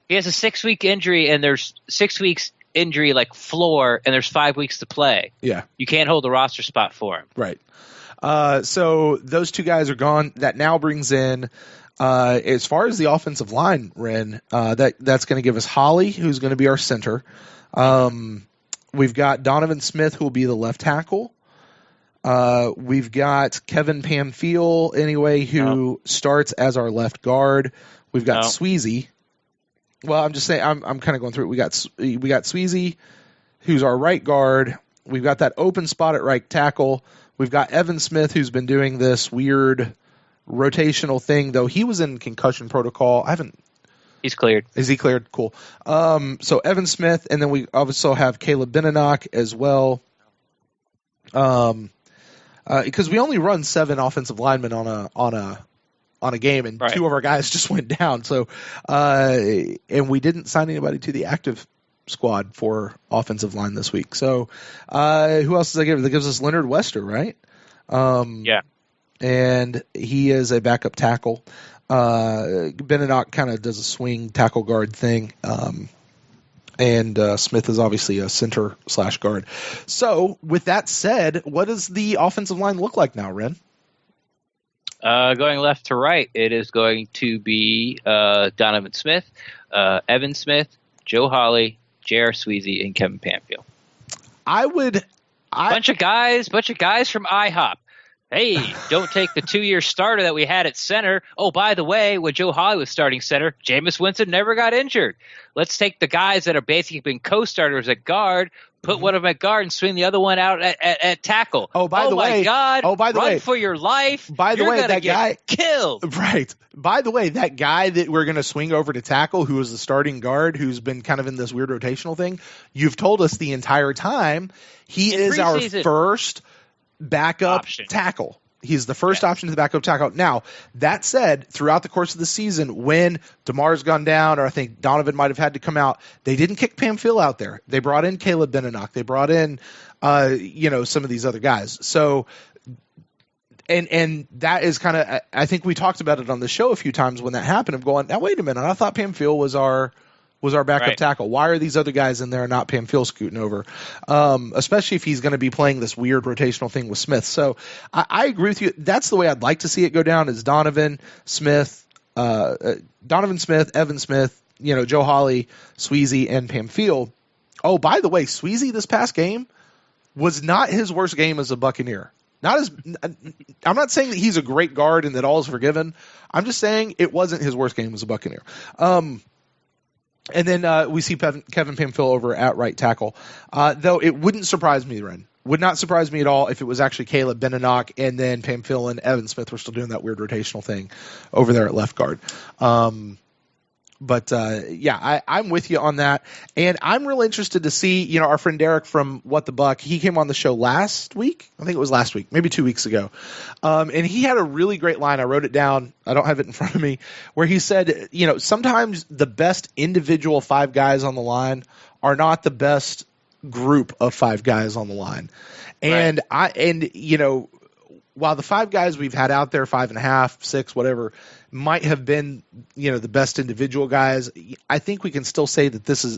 D: He has a 6-week injury, and there's 6 weeks injury floor, and there's 5 weeks to play.
C: Yeah,
D: you can't hold a roster spot for him.
C: Right. So those two guys are gone. That now brings in, as far as the offensive line, Ren, that's going to give us Holly, who's going to be our center. We've got Donovan Smith, who will be the left tackle. We've got Kevin Pamphile, who starts as our left guard. We've got Sweezy. Well, I'm just saying, I'm kind of going through it. We got Sweezy, who's our right guard. We've got that open spot at right tackle. We've got Evan Smith, who's been doing this weird rotational thing, though he was in concussion protocol.
D: He's cleared.
C: Is he cleared? Cool. So Evan Smith, and then we also have Caleb Beninock as well. Because we only run 7 offensive linemen on a game, and 2 of our guys just went down. So, and we didn't sign anybody to the active squad for offensive line this week. So, who else does that give? That gives us Leonard Wester, right?
D: Yeah.
C: And he is a backup tackle. Beninock kind of does a swing tackle guard thing. And Smith is obviously a center/guard. So, with that said, what does the offensive line look like now, Ren?
D: Going left to right, it is going to be Donovan Smith, Evan Smith, Joe Hawley, J.R. Sweezy, and Kevin Pamphile. Bunch of guys from IHOP. Hey, don't take the 2-year starter that we had at center. Oh, by the way, when Joe Hawley was starting center, Jameis Winston never got injured. Let's take the guys that are basically been co-starters at guard, put one of them at guard, and swing the other one out at tackle.
C: Oh, by the way,
D: run for your life.
C: By the way, that guy
D: killed.
C: Right. By the way, that guy that we're going to swing over to tackle, who is the starting guard, who's been kind of in this weird rotational thing, you've told us the entire time he is our first backup tackle. He's the first option to the backup tackle. Now, that said, throughout the course of the season, when DeMar's gone down, or I think Donovan might have had to come out, they didn't kick Pamphile out there. They brought in Caleb Beninock. They brought in, some of these other guys. So, and that is kind of, I think we talked about it on the show a few times when that happened, of going, now, wait a minute, I thought Pamphile was our was our backup
D: Right.
C: tackle. Why are these other guys in there and not Pamphile scooting over? Especially if he's going to be playing this weird rotational thing with Smith. So I agree with you. That's the way I'd like to see it go down is Donovan Smith, Evan Smith, Joe Hawley, Sweezy, and Pamphile. Oh, by the way, Sweezy this past game was not his worst game as a Buccaneer. I'm not saying that he's a great guard and that all is forgiven. I'm just saying it wasn't his worst game as a Buccaneer. And then we see Kevin Pamphile over at right tackle. Though it wouldn't surprise me, Ren. Would not surprise me at all if it was actually Caleb Beninock and then Pamphile and Evan Smith were still doing that weird rotational thing over there at left guard. But I'm with you on that. And I'm real interested to see, our friend Derek from What the Buck, he came on the show last week. I think it was last week, maybe 2 weeks ago. And he had a really great line. I wrote it down. I don't have it in front of me, where he said, sometimes the best individual 5 guys on the line are not the best group of 5 guys on the line. And
D: Right.
C: While the 5 guys we've had out there, 5.5, 6, whatever, might have been, the best individual guys, I think we can still say that this is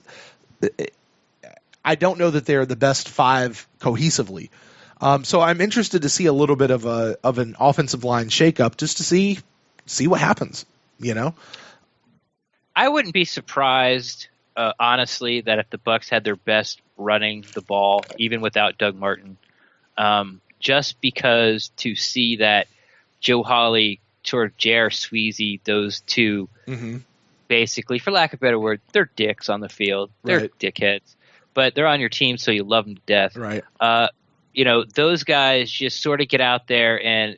C: – I don't know that they're the best 5 cohesively. So I'm interested to see a little bit of an offensive line shakeup just to see what happens,
D: I wouldn't be surprised, honestly, that if the Bucs had their best running the ball, even without Doug Martin, just because to see that Joe Hawley, sort of J.R. Sweezy, those two, basically, for lack of a better word, they're dicks on the field. They're dickheads. But they're on your team, so you love them to death.
C: Right.
D: Those guys just sort of get out there and,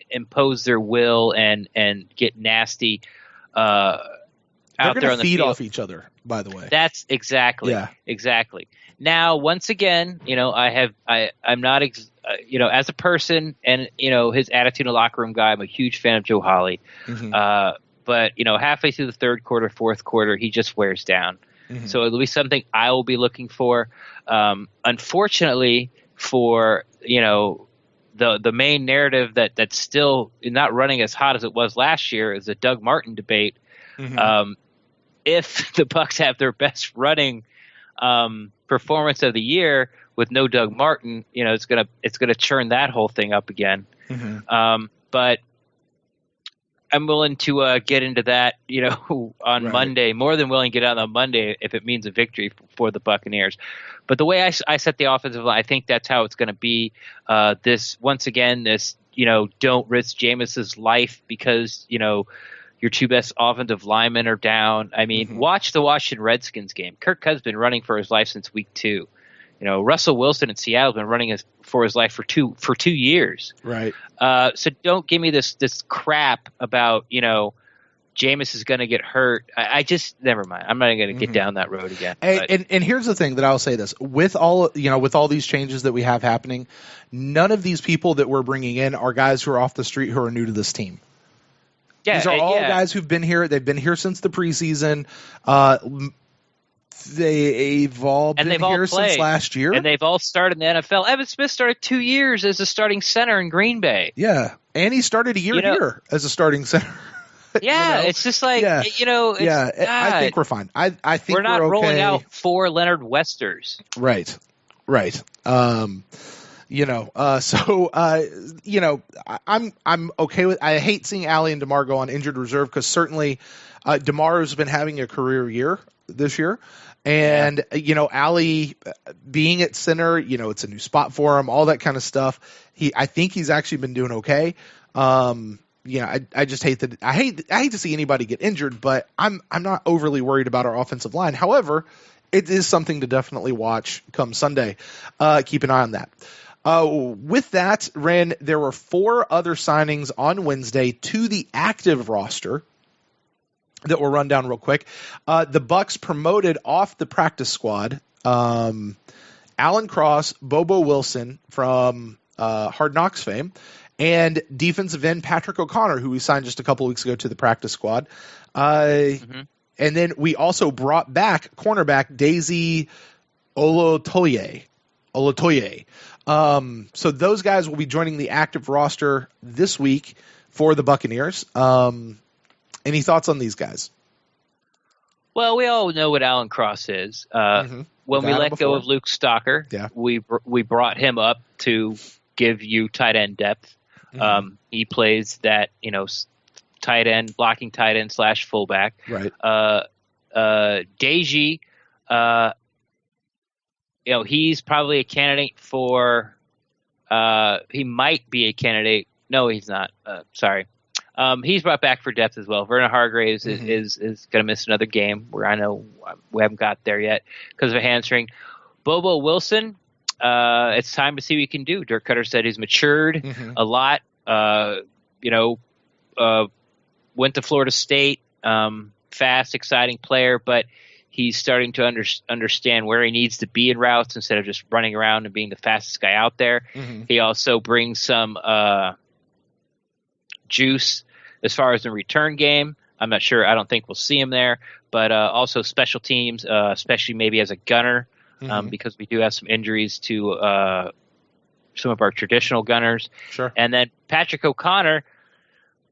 D: impose their will and get nasty out there on the
C: feed
D: field.
C: off each other, by the way.
D: That's exactly. Now, once again, I'm not, as a person and, his attitude in the locker room guy, I'm a huge fan of Joe Hawley. But, halfway through the third quarter, fourth quarter, he just wears down. So it'll be something I will be looking for. Unfortunately for, the main narrative that's still not running as hot as it was last year is the Doug Martin debate. If the Bucs have their best running performance of the year with no Doug Martin, it's gonna churn that whole thing up again. But I'm willing to get into that, on Monday. More than willing to get out on Monday if it means a victory for the Buccaneers. But the way I set the offensive line, I think that's how it's going to be. Don't risk Jameis's life because your 2 best offensive linemen are down. I mean, watch the Washington Redskins game. Kirk Cousins been running for his life since week 2. Russell Wilson in Seattle has been running for his life for 2 years.
C: Right.
D: So don't give me this crap about Jameis is going to get hurt. I just never mind. I'm not going to get down that road again.
C: And here's the thing that I'll say this with all these changes that we have happening, none of these people that we're bringing in are guys who are off the street who are new to this team. These are all guys who've been here. They've been here since the preseason. They've all been here since last year.
D: And they've all started in the NFL. Evan Smith started 2 years as a starting center in Green Bay.
C: Yeah, and he started a year here as a starting center.
D: Yeah, it's just like,
C: I think we're fine. I think
D: we're not
C: okay.
D: rolling out 4 Leonard Westers.
C: Right. I'm okay with. I hate seeing Allie and DeMar go on injured reserve because certainly DeMar has been having a career year this year, and Allie being at center, it's a new spot for him, all that kind of stuff. I think he's actually been doing okay. I just hate that. I hate to see anybody get injured, but I'm not overly worried about our offensive line. However, it is something to definitely watch come Sunday. Keep an eye on that. With that, Ren, there were 4 other signings on Wednesday to the active roster that we'll run down real quick. The Bucs promoted off the practice squad Alan Cross, Bobo Wilson from Hard Knocks fame, and defensive end Patrick O'Connor, who we signed just a couple weeks ago to the practice squad. And then we also brought back cornerback Daisy Olotoye. So those guys will be joining the active roster this week for the Buccaneers. Any thoughts on these guys?
D: Well, we all know what Alan Cross is. When we let go of Luke Stocker, we brought him up to give you tight end depth. He plays that, tight end, blocking tight end / fullback.
C: Right.
D: Deji, he's probably a candidate for. He might be a candidate. No, he's not. Sorry. He's brought back for depth as well. Vernon Hargraves is going to miss another game, where I know we haven't got there yet because of a hamstring. Bobo Wilson, it's time to see what he can do. Dirk Cutter said he's matured a lot. Went to Florida State, fast, exciting player, but he's starting to understand where he needs to be in routes instead of just running around and being the fastest guy out there. He also brings some juice as far as the return game. I'm not sure. I don't think we'll see him there, but also special teams, especially maybe as a gunner, because we do have some injuries to some of our traditional gunners.
C: Sure.
D: And then Patrick O'Connor,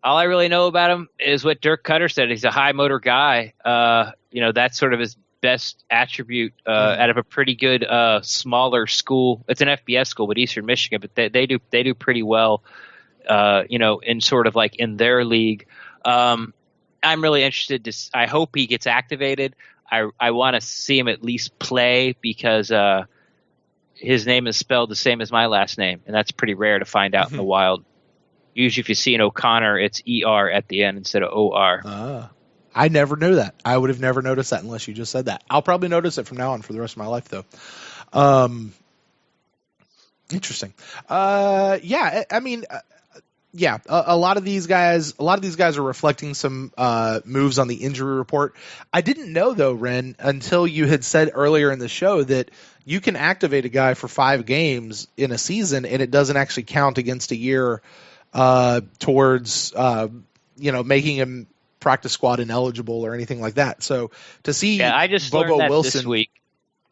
D: all I really know about him is what Dirk Cutter said. He's a high motor guy. That's sort of his best attribute out of a pretty good smaller school. It's an FBS school, but Eastern Michigan, but they do pretty well. In sort of like in their league. I'm really interested I hope he gets activated. I want to see him at least play because his name is spelled the same as my last name, and that's pretty rare to find out in the wild. Usually if you see an O'Connor, it's ER at the end instead of OR.
C: I never knew that. I would have never noticed that unless you just said that. I'll probably notice it from now on for the rest of my life, though. Interesting. A lot of these guys are reflecting some moves on the injury report. I didn't know though, Ren, until you had said earlier in the show that you can activate a guy for 5 games in a season and it doesn't actually count against a year towards making him practice squad ineligible or anything like that. So to see
D: I just
C: Bobo
D: learned that
C: Wilson
D: this week.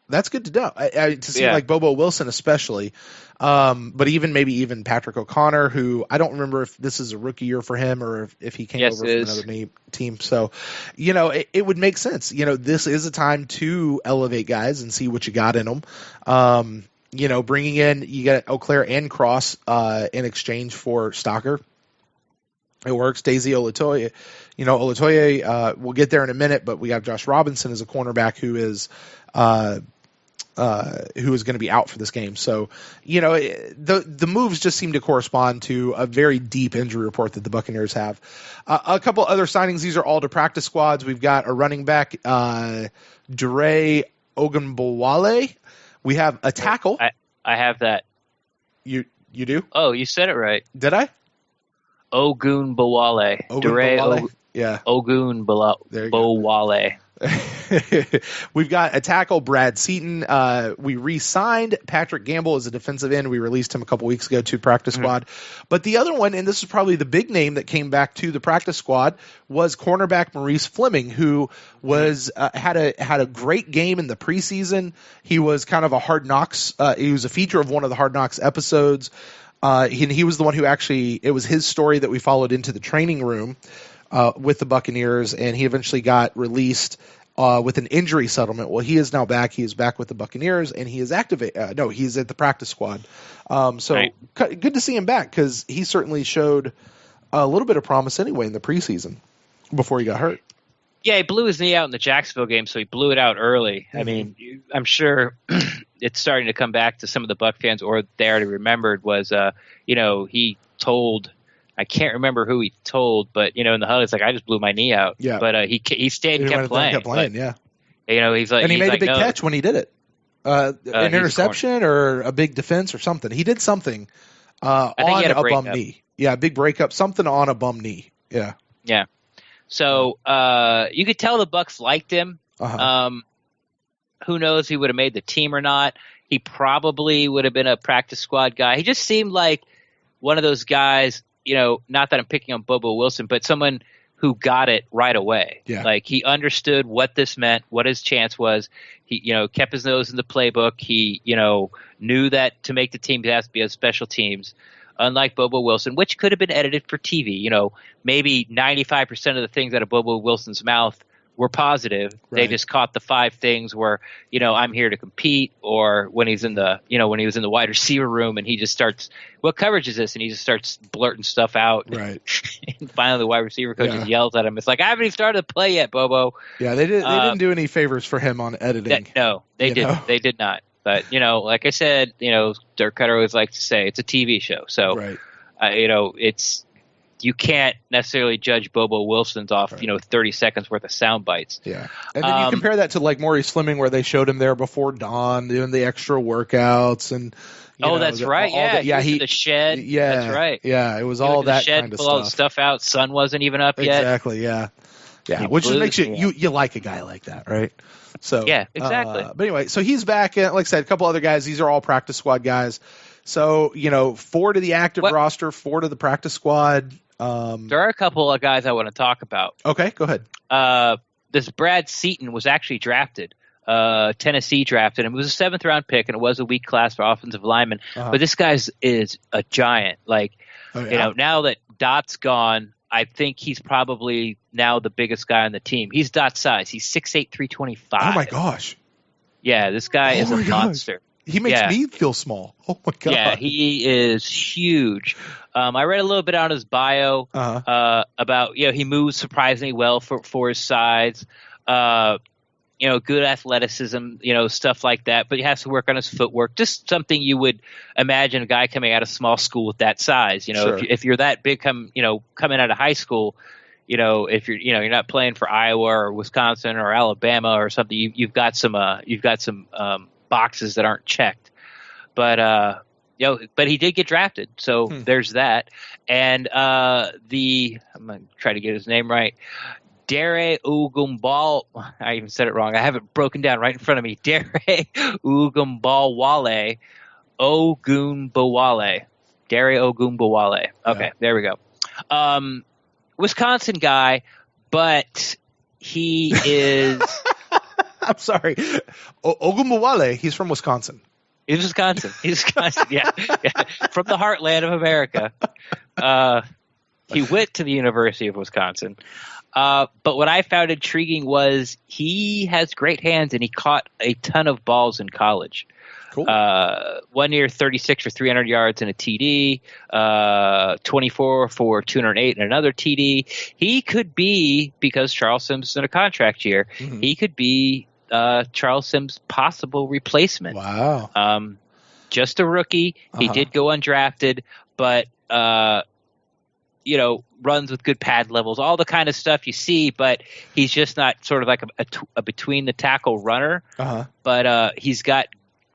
C: That's good to know. To see like Bobo Wilson especially, but even Patrick O'Connor, who I don't remember if this is a rookie year for him or if he came over from another team. So, it would make sense. This is a time to elevate guys and see what you got in them. Bringing in, you got Eau Claire and Cross in exchange for Stocker. It works. Daisy Olatoye, we'll get there in a minute, but we got Josh Robinson as a cornerback who is going to be out for this game. So, the moves just seem to correspond to a very deep injury report that the Buccaneers have. A couple other signings. These are all to practice squads. We've got a running back, Dre Ogunbowale. We have a tackle.
D: I have that.
C: You do?
D: Oh, you said it right.
C: Did I?
D: Ogunbowale. Ogunbowale.
C: We've got a tackle, Brad Seaton. We re-signed Patrick Gamble as a defensive end. We released him a couple weeks ago to practice squad. But the other one, and this is probably the big name that came back to the practice squad, was cornerback Maurice Fleming, who was had a great game in the preseason. He was kind of a Hard Knocks. He was a feature of one of the Hard Knocks episodes. He was the one who actually, it was his story that we followed into the training room with the Buccaneers, and he eventually got released with an injury settlement. Well, he is now back. He is back with the Buccaneers, and he is he's at the practice squad. Good to see him back because he certainly showed a little bit of promise anyway in the preseason before he got hurt.
D: Yeah, he blew his knee out in the Jacksonville game, so he blew it out early. I mean, I'm sure it's starting to come back to some of the Buc fans, or they already remembered, was, he told – I can't remember who he told, but, in the huddle, it's like, I just blew my knee out.
C: Yeah.
D: But he stayed and kept playing.
C: Yeah.
D: He's like –
C: and he made a big catch when he did it. An interception or a big defense or something. He did something on a bum knee. Yeah, big breakup, something on a bum knee. Yeah.
D: Yeah. So you could tell the Bucs liked him. Who knows if he would have made the team or not. He probably would have been a practice squad guy. He just seemed like one of those guys, not that I'm picking on Bobo Wilson, but someone who got it right away.
C: Yeah.
D: Like he understood what this meant, what his chance was. He, kept his nose in the playbook. He, knew that to make the team, it has to be on special teams. Unlike Bobo Wilson, which could have been edited for TV. Maybe 95% of the things out of Bobo Wilson's mouth were positive.
C: Right.
D: They just caught the 5 things where, I'm here to compete, or when he's in the, when he was in the wide receiver room and he just starts, what coverage is this? And he just starts blurting stuff out.
C: Right.
D: And finally the wide receiver coach just yells at him. It's like, I haven't even started to play yet, Bobo.
C: Yeah, they didn't do any favors for him on editing.
D: No, they didn't. They did not. But, like I said, Dirk Cutter always likes to say it's a TV show. So,
C: right.
D: You can't necessarily judge Bobo Wilson's off, 30 seconds worth of sound bites.
C: Yeah. And then you compare that to like Maurice Fleming, where they showed him there before dawn doing the extra workouts and.
D: That's right. Yeah. He the shed.
C: Yeah.
D: That's right.
C: Yeah. It was all that
D: shed,
C: kind of
D: pull
C: stuff.
D: All the stuff out. Sun wasn't even up yet.
C: Exactly. Yeah. Yeah. Which just makes you like a guy like that, right? So.
D: Yeah. Exactly.
C: But anyway, so he's back. And like I said, a couple other guys. These are all practice squad guys. So 4 to the active roster, 4 to the practice squad.
D: There are a couple of guys I want to talk about.
C: Okay, go ahead.
D: This Brad Seaton was actually drafted. Tennessee drafted him. It was a 7th round pick, and it was a weak class for offensive linemen. But this guy is a giant. Like, now that Dot's gone, I think he's probably now the biggest guy on the team. He's Dot size. He's 6'8", 325.
C: Oh my gosh.
D: Yeah, this guy is a monster.
C: He makes me feel small. Oh my god.
D: Yeah, he is huge. I read a little bit on his bio about he moves surprisingly well for his size. Good athleticism, stuff like that. But he has to work on his footwork. Just something you would imagine a guy coming out of small school with that size.
C: Sure.
D: If you're that big, coming out of high school, if you're not playing for Iowa or Wisconsin or Alabama or something, you've got some boxes that aren't checked. But but he did get drafted, so there's that. And I'm gonna try to get his name right. Dare Ugumbal. I even said it wrong. I have it broken down right in front of me. Dare Ugumbawale. Ogunbowale. Dare Ogunbowale. Okay, there we go. Wisconsin guy, but he is.
C: I'm sorry. Ogunbowale, he's from Wisconsin.
D: He's Wisconsin. Yeah. From the heartland of America. He went to the University of Wisconsin. But what I found intriguing was he has great hands, and he caught a ton of balls in college.
C: Cool.
D: 1 year, 36 for 300 yards and a TD, 24 for 208 and another TD. He could be, because Charles Sims is in a contract year, he could be Charles Sims' possible replacement.
C: Wow.
D: Just a rookie. He did go undrafted, but runs with good pad levels, all the kind of stuff you see, but he's just not sort of like a between the tackle runner. But he's got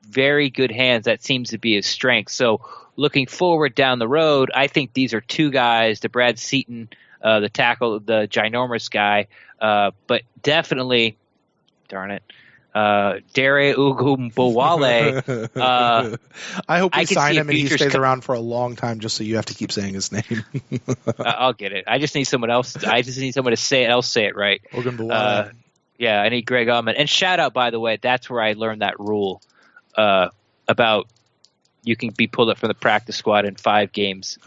D: very good hands. That seems to be his strength. So looking forward down the road, I think these are 2 guys, the Brad Seaton, the tackle, the ginormous guy, but definitely, darn it, Dare Ugumbowale.
C: I hope we sign him and he stays around for a long time, just so you have to keep saying his name.
D: I'll get it. I just need someone else. I just need someone to say it right.
C: Ugumbowale.
D: Yeah, I need Greg Allman. And shout out, by the way, that's where I learned that rule about you can be pulled up from the practice squad in 5 games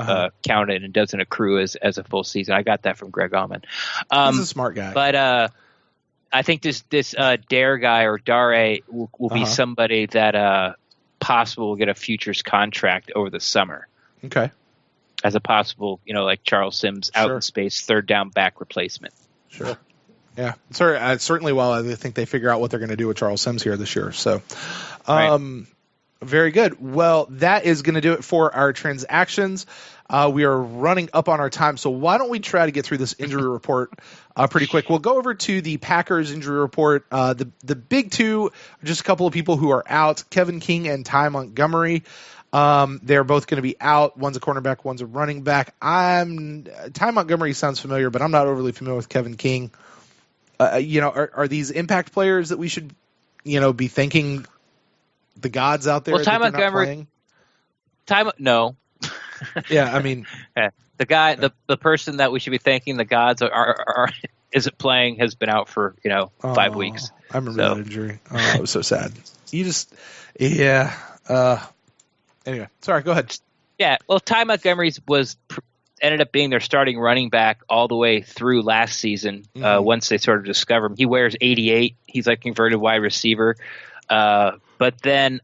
D: counted and doesn't accrue as a full season. I got that from Greg Allman.
C: He's a smart guy.
D: But I think this Dare guy or Dare will be somebody that possible will get a futures contract over the summer.
C: Okay.
D: As a possible, like Charles Sims out in space, 3rd down back replacement.
C: Sure. Yeah. Certainly while I think they figure out what they're going to do with Charles Sims here this year. So, very good. Well, that is going to do it for our transactions. We are running up on our time, so why don't we try to get through this injury report pretty quick. We'll go over to the Packers injury report. The big 2 are just a couple of people who are out, Kevin King and Ty Montgomery. They're both going to be out. One's a cornerback, one's a running back. Ty Montgomery sounds familiar, but I'm not overly familiar with Kevin King. Are these impact players that we should, be thanking the gods out there?
D: Well, Ty Montgomery. No.
C: Yeah, I mean,
D: the guy, the person that we should be thanking the gods are isn't playing, has been out for 5 weeks.
C: I remember that injury. Oh, it was so sad. Anyway, sorry. Go ahead.
D: Yeah. Well, Ty Montgomery's was ended up being their starting running back all the way through last season. Once they sort of discover him, he wears 88. He's like converted wide receiver. But then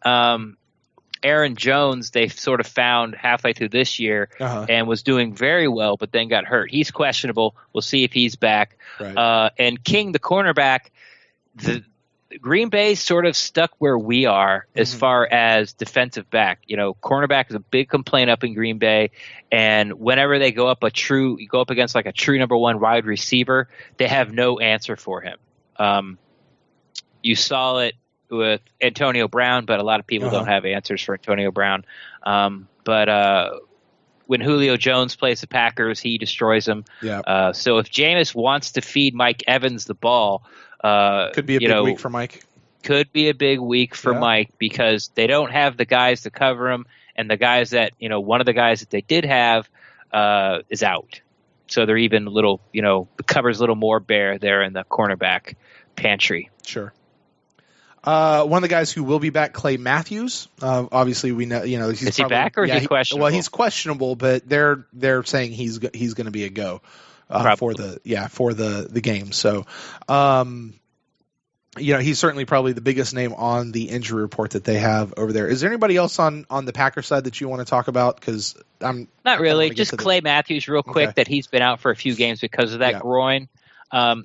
D: Aaron Jones, they sort of found halfway through this year and was doing very well, but then got hurt. He's questionable. We'll see if he's back. Right. And King, the cornerback, the Green Bay sort of stuck where we are as far as defensive back. You know, cornerback is a big complaint up in Green Bay, and whenever they go up against like a true number one wide receiver, they have no answer for him. You saw it with Antonio Brown, but a lot of people don't have answers for Antonio Brown. But when Julio Jones plays the Packers, he destroys them. Yeah. So if Jameis wants to feed Mike Evans the ball,
C: could be a big week for Mike.
D: Could be a big week for Mike because they don't have the guys to cover him, and the guys that one of the guys that they did have is out. So they're even a little, the cover's a little more bare there in the cornerback pantry.
C: Sure. One of the guys who will be back, Clay Matthews. Obviously, we know. He's
D: is he back or is he questionable?
C: Well, he's questionable, but they're saying he's going to be a go for the game. So, he's certainly probably the biggest name on the injury report that they have over there. Is there anybody else on the Packers side that you want to talk about? Because I'm
D: not really. Just Clay Matthews, real quick, that he's been out for a few games because of that groin.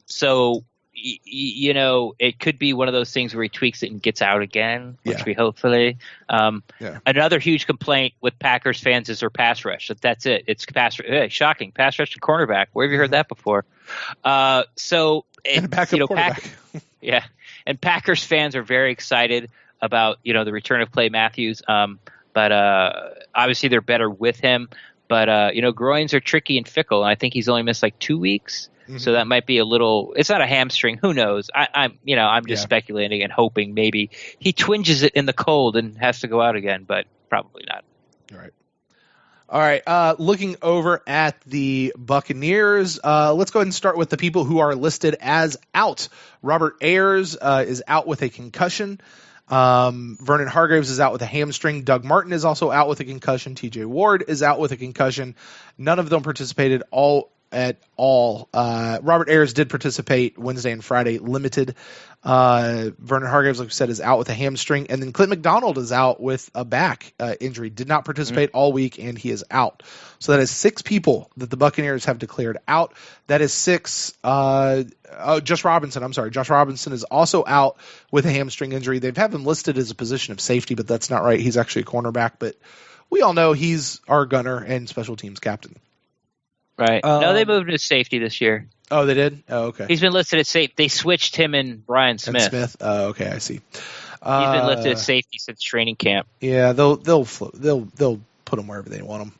D: So. It could be one of those things where he tweaks it and gets out again, which we hopefully. Another huge complaint with Packers fans is their pass rush. That's it. It's shocking. Pass rush and cornerback. Where have you heard that before?
C: And a backup quarterback.
D: And Packers fans are very excited about the return of Clay Matthews. But obviously they're better with him. But groins are tricky and fickle, and I think he's only missed like 2 weeks. So that might be a little. It's not a hamstring. Who knows? I'm just speculating and hoping maybe he twinges it in the cold and has to go out again, but probably not.
C: All right. Looking over at the Buccaneers, let's go ahead and start with the people who are listed as out. Robert Ayers is out with a concussion. Vernon Hargreaves is out with a hamstring. Doug Martin is also out with a concussion. TJ Ward is out with a concussion. None of them participated at all. Robert Ayers did participate Wednesday and Friday, limited. Vernon Hargreaves, like we said, is out with a hamstring. And then Clint McDonald is out with a back injury. Did not participate all week, and he is out. So that is 6 people that the Buccaneers have declared out. That is 6. Josh Robinson is also out with a hamstring injury. They've had him listed as a position of safety, but that's not right. He's actually a cornerback. But we all know he's our gunner and special teams captain.
D: Right. No, they moved to safety this year.
C: Oh, they did? Oh, okay.
D: He's been listed at safety. They switched him and Brian Smith.
C: Oh, okay, I see.
D: He's been listed at safety since training camp.
C: Yeah, they'll put him wherever they want him.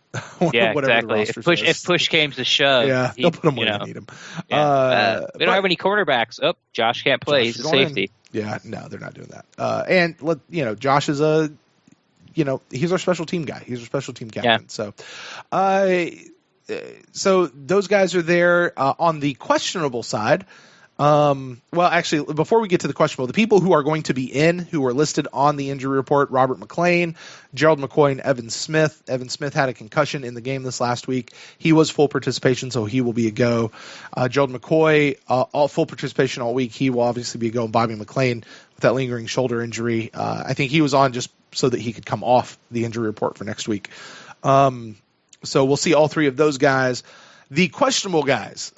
D: Yeah, exactly. If push came to shove,
C: they'll put him where they need him.
D: Yeah. We don't have any quarterbacks. Oh, Josh can't play. He's a safety.
C: Yeah, no, they're not doing that. And Josh is he's our special team guy. He's our special team captain. Yeah. So those guys are there on the questionable side. Well, actually, before we get to the questionable, the people who are going to be in, who are listed on the injury report: Robert McClain, Gerald McCoy, and Evan Smith. Evan Smith had a concussion in the game this last week. He was full participation, so he will be a go. Gerald McCoy, all full participation all week. He will obviously be a go. And Bobby McClain, with that lingering shoulder injury, I think he was on just so that he could come off the injury report for next week. So we'll see all 3 of those guys. The questionable guys,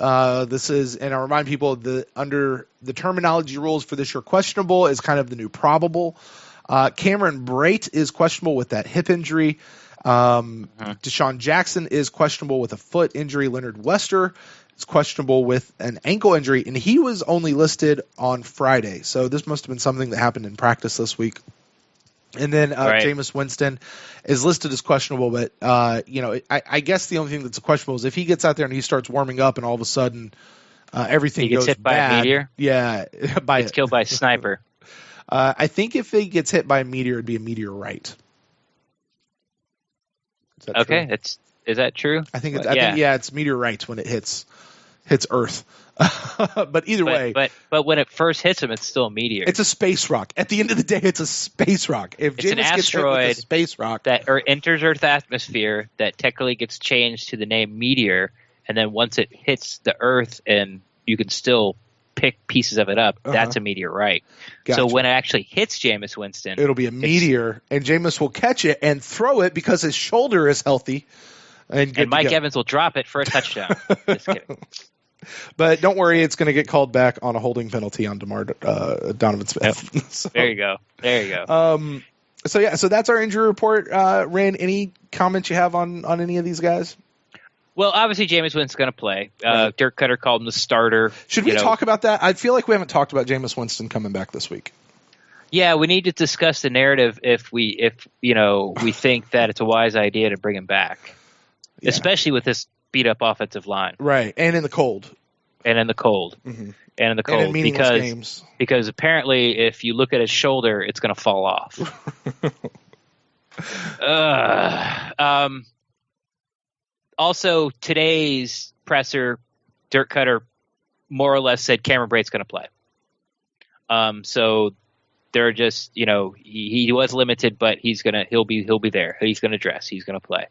C: this is, and I remind people under the terminology rules for this year, questionable is kind of the new probable. Cameron Brate is questionable with that hip injury. Deshaun Jackson is questionable with a foot injury. Leonard Wester is questionable with an ankle injury, and he was only listed on Friday. So this must have been something that happened in practice this week. And then Jameis Winston is listed as questionable, but I guess the only thing that's questionable is if he gets out there and he starts warming up, and all of a sudden everything goes bad. He gets hit by a meteor. Yeah,
D: gets killed by a sniper.
C: I think if he gets hit by a meteor, it'd be a meteorite.
D: Okay, is that true?
C: I think it's meteorites when it hits. hits Earth. But either way.
D: But when it first hits him, it's still a meteor.
C: It's a space rock. At the end of the day, it's a space rock. If
D: it's an
C: Jameis gets hit with a space rock
D: that enters Earth's atmosphere that technically gets changed to the name meteor, and then once it hits the Earth and you can still pick pieces of it up, that's a meteorite. Gotcha. So when it actually hits Jameis Winston,
C: it'll be a meteor, and Jameis will catch it and throw it because his shoulder is healthy. And
D: Mike Evans will drop it for a touchdown. Just kidding.
C: But don't worry, it's going to get called back on a holding penalty on Donovan Smith.
D: Yep. So, there you go.
C: So that's our injury report. Ren, any comments you have on any of these guys?
D: Well, obviously, Jameis Winston's going to play. Right. Dirk Cutter called him the starter.
C: Should we talk about that? I feel like we haven't talked about Jameis Winston coming back this week.
D: Yeah, we need to discuss the narrative if we think that it's a wise idea to bring him back, especially with this beat up offensive line.
C: Right, and in the cold.
D: Mm-hmm. And in meaningless games. Because apparently, if you look at his shoulder, it's going to fall off. Also, today's presser, Dirk Cutter more or less said Cameron Brate's going to play. So they're just, he was limited, but he'll be there. He's going to dress. He's going to play.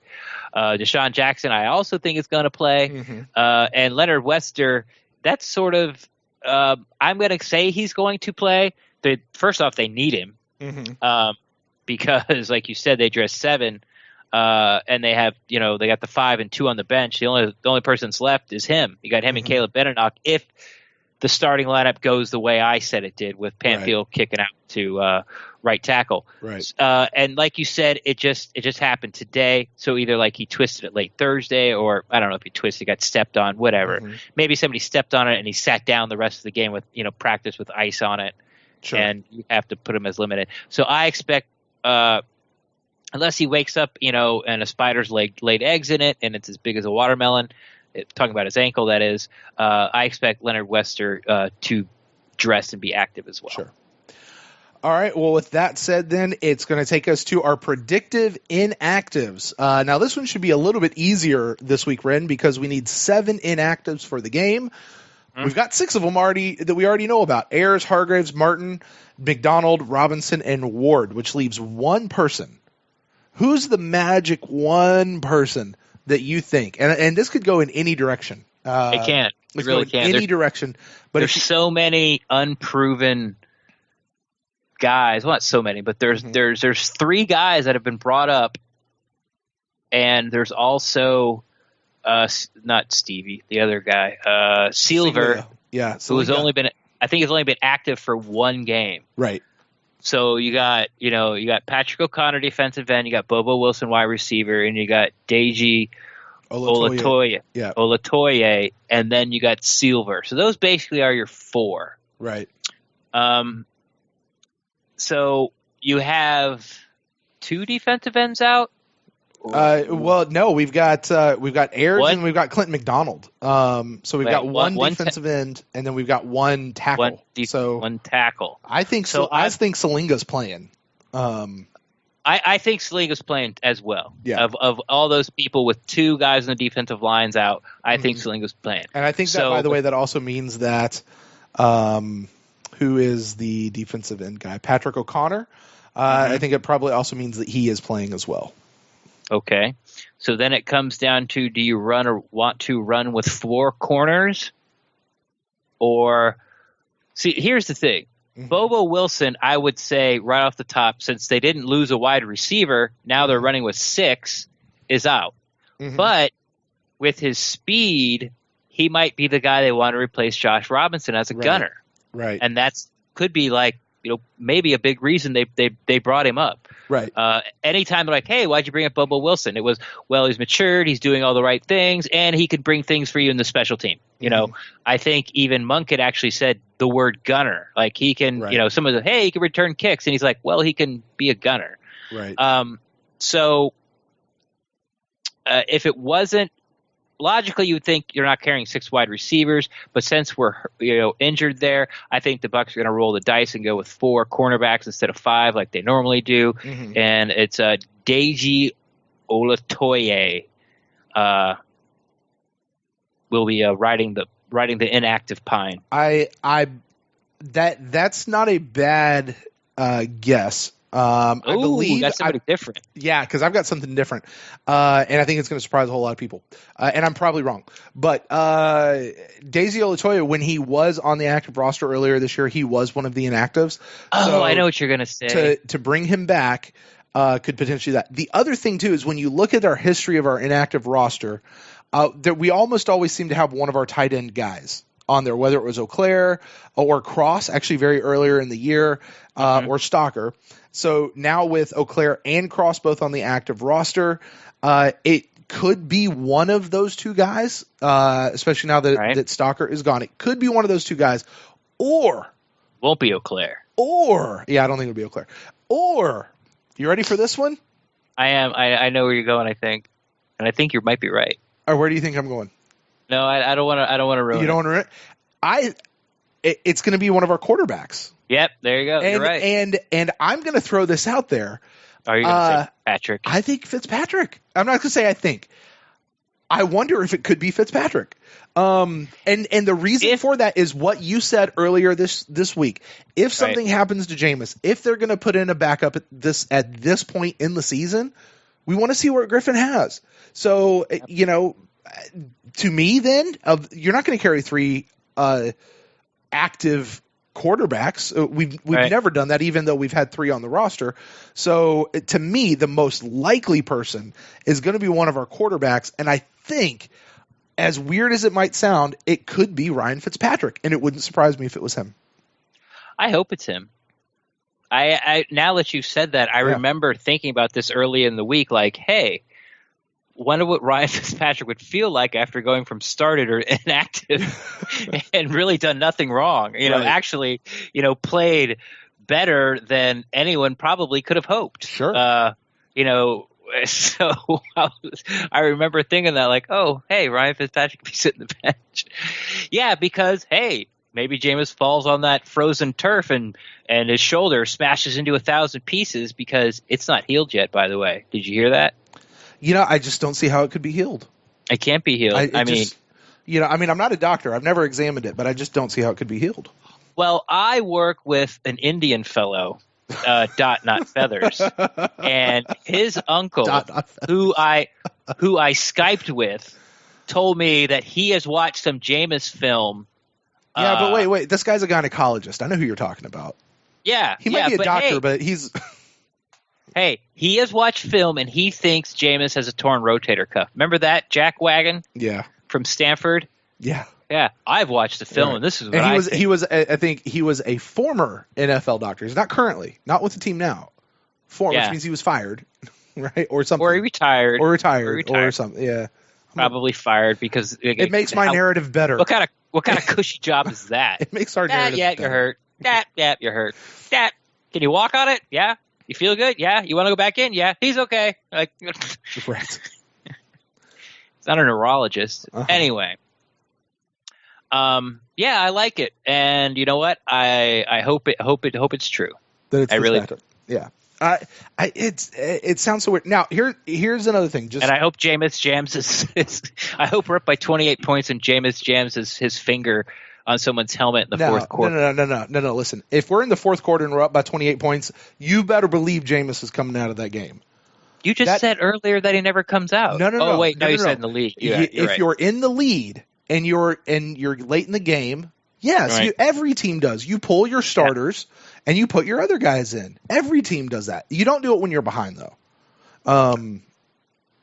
D: Deshaun Jackson, I also think is going to play. Mm-hmm. And Leonard Wester, that's sort of, I'm going to say he's going to play. First off, they need him. Mm-hmm. Because like you said, they dressed 7. And they have, they got the 5 and 2 on the bench. The only person that's left is him. You got him and Caleb Benenoch. If the starting lineup goes the way I said it did, with Panfield kicking out to right tackle.
C: Right.
D: And like you said, it just happened today. So either like he twisted it late Thursday, or I don't know if he twisted, got stepped on, whatever. Mm-hmm. Maybe somebody stepped on it and he sat down the rest of the game with practice with ice on it. Sure. And you have to put him as limited. So I expect. Unless he wakes up, and a spider's laid eggs in it, and it's as big as a watermelon, talking about his ankle, that is, I expect Leonard Wester to dress and be active as well.
C: Sure. All right. Well, with that said, then, it's going to take us to our predictive inactives. Now, this one should be a little bit easier this week, Ren, because we need 7 inactives for the game. Mm-hmm. We've got 6 of them that we already know about. Ayers, Hargraves, Martin, McDonald, Robinson, and Ward, which leaves one person. Who's the magic one person that you think? And this could go in any direction.
D: It can. It really can.
C: Any direction. But
D: there's so many unproven guys. Well, not so many, but there's 3 guys that have been brought up, and there's also not Stevie, the other guy, Silver.
C: Yeah,
D: who has only been. I think he's only been active for 1 game.
C: Right.
D: So you got Patrick O'Connor, defensive end, you got Bobo Wilson, wide receiver, and you got Deji Olatoye, and then you got Silver. So those basically are your 4.
C: Right.
D: So you have 2 defensive ends out.
C: Well, no, we've got Ayers and we've got Clinton McDonald. So we've got one defensive end, and then we've got 1 tackle.
D: One tackle.
C: I think so. I think Salinga's playing.
D: I think Salinga's playing as well.
C: Yeah.
D: Of all those people with 2 guys on the defensive lines out, I think Salinga's playing.
C: And I think that, by the way, that also means that who is the defensive end guy? Patrick O'Connor. I think it probably also means that he is playing as well.
D: Okay, so then it comes down to, do you run or want to run with 4 corners? Or, see, here's the thing. Mm-hmm. Bobo Wilson, I would say right off the top, since they didn't lose a wide receiver, now they're running with 6, is out. Mm-hmm. But with his speed, he might be the guy they want to replace Josh Robinson as a gunner.
C: Right.
D: And that's could be like, maybe a big reason they brought him up.
C: Right.
D: Anytime they're like, hey, why'd you bring up Bobo Wilson? It was, well, he's matured, he's doing all the right things, and he could bring things for you in the special team. I think even Monk had actually said the word gunner. Like he can, someone said, hey, he can return kicks. And he's like, well, he can be a gunner.
C: Right.
D: So if it wasn't, logically, you would think you're not carrying 6 wide receivers, but since we're injured there, I think the Bucs are going to roll the dice and go with 4 cornerbacks instead of 5 like they normally do. Mm-hmm. And it's Deji Olatoye will be riding riding the inactive pine.
C: That's not a bad guess. I believe
D: that's somebody different.
C: Yeah, because I've got something different, and I think it's going to surprise a whole lot of people. And I'm probably wrong, but Daisy Olatoya, when he was on the active roster earlier this year, he was one of the inactives.
D: Oh,
C: so
D: I know what you're going to say.
C: To bring him back could potentially that. The other thing too is when you look at our history of our inactive roster, that we almost always seem to have one of our tight end guys on there, whether it was Auclair or Cross, actually very earlier in the year, or Stalker. So now with Auclair and Cross both on the active roster, it could be one of those two guys, especially now that Stalker is gone. It could be one of those two guys, or
D: won't be Auclair.
C: Or I don't think it'll be Auclair. Or you ready for this one?
D: I am. I know where you're going. I think, and I think you might be right.
C: Or where do you think I'm going?
D: No, I don't want to. I don't want to ruin.
C: You don't want to ruin it? It's going to be one of our quarterbacks.
D: Yep, there you go.
C: And,
D: you're right.
C: And I'm going to throw this out there.
D: Are you going to say Patrick?
C: I think Fitzpatrick. I'm not going to say I think. I wonder if it could be Fitzpatrick. And the reason for that is what you said earlier this week. If something happens to Jameis, if they're going to put in a backup at this point in the season, we want to see what Griffin has. So, to me, then you're not going to carry three active quarterbacks. We've never done that, even though we've had three on the roster. So to me, the most likely person is going to be one of our quarterbacks. And I think, as weird as it might sound, it could be Ryan Fitzpatrick, and it wouldn't surprise me if it was him.
D: I hope it's him. I now that you've said that, I remember thinking about this early in the week, like, hey, wonder what Ryan Fitzpatrick would feel like after going from started or inactive and really done nothing wrong. Actually, played better than anyone probably could have hoped.
C: Sure.
D: So I remember thinking that, like, oh, hey, Ryan Fitzpatrick could be sitting the bench. Yeah, because, hey, maybe Jameis falls on that frozen turf and his shoulder smashes into 1,000 pieces because it's not healed yet, by the way. Did you hear that?
C: I just don't see how it could be healed.
D: It can't be healed.
C: I'm not a doctor. I've never examined it, but I just don't see how it could be healed.
D: Well, I work with an Indian fellow, Dot Not Feathers, and his uncle, who I Skyped with, told me that he has watched some Jameis film.
C: Yeah, but wait. This guy's a gynecologist. I know who you're talking about.
D: Yeah.
C: He might be a doctor, but he's...
D: Hey, he has watched film, and he thinks Jameis has a torn rotator cuff. Remember that Jack Wagon?
C: Yeah.
D: From Stanford?
C: Yeah.
D: Yeah, I've watched the film, and this is what
C: I
D: think.
C: He was a former NFL doctor. He's not currently, not with the team now. Which means he was fired, right? Or something.
D: Or he retired.
C: Or something, yeah.
D: Probably fired because...
C: It makes my narrative better.
D: What kind of cushy job is that?
C: It makes our narrative better.
D: You're hurt. You're hurt. Can you walk on it? Yeah. You feel good? Yeah. You want to go back in? Yeah. He's okay. Like,
C: right.
D: It's not a neurologist. Uh-huh. Anyway. Yeah, I like it, and you know what? I hope it's true.
C: That it's
D: really.
C: Yeah. It sounds so weird. Now here's another thing.
D: And I hope Jameis jams I hope we're up by 28 points and Jameis jams his finger on someone's helmet in the fourth quarter.
C: No. Listen, if we're in the fourth quarter and we're up by 28 points, you better believe Jameis is coming out of that game.
D: You just said earlier that he never comes out.
C: No.
D: Oh wait, you said in the lead.
C: If you're in the lead and you're late in the game, yes, right. Every team does. You pull your starters and you put your other guys in. Every team does that. You don't do it when you're behind though.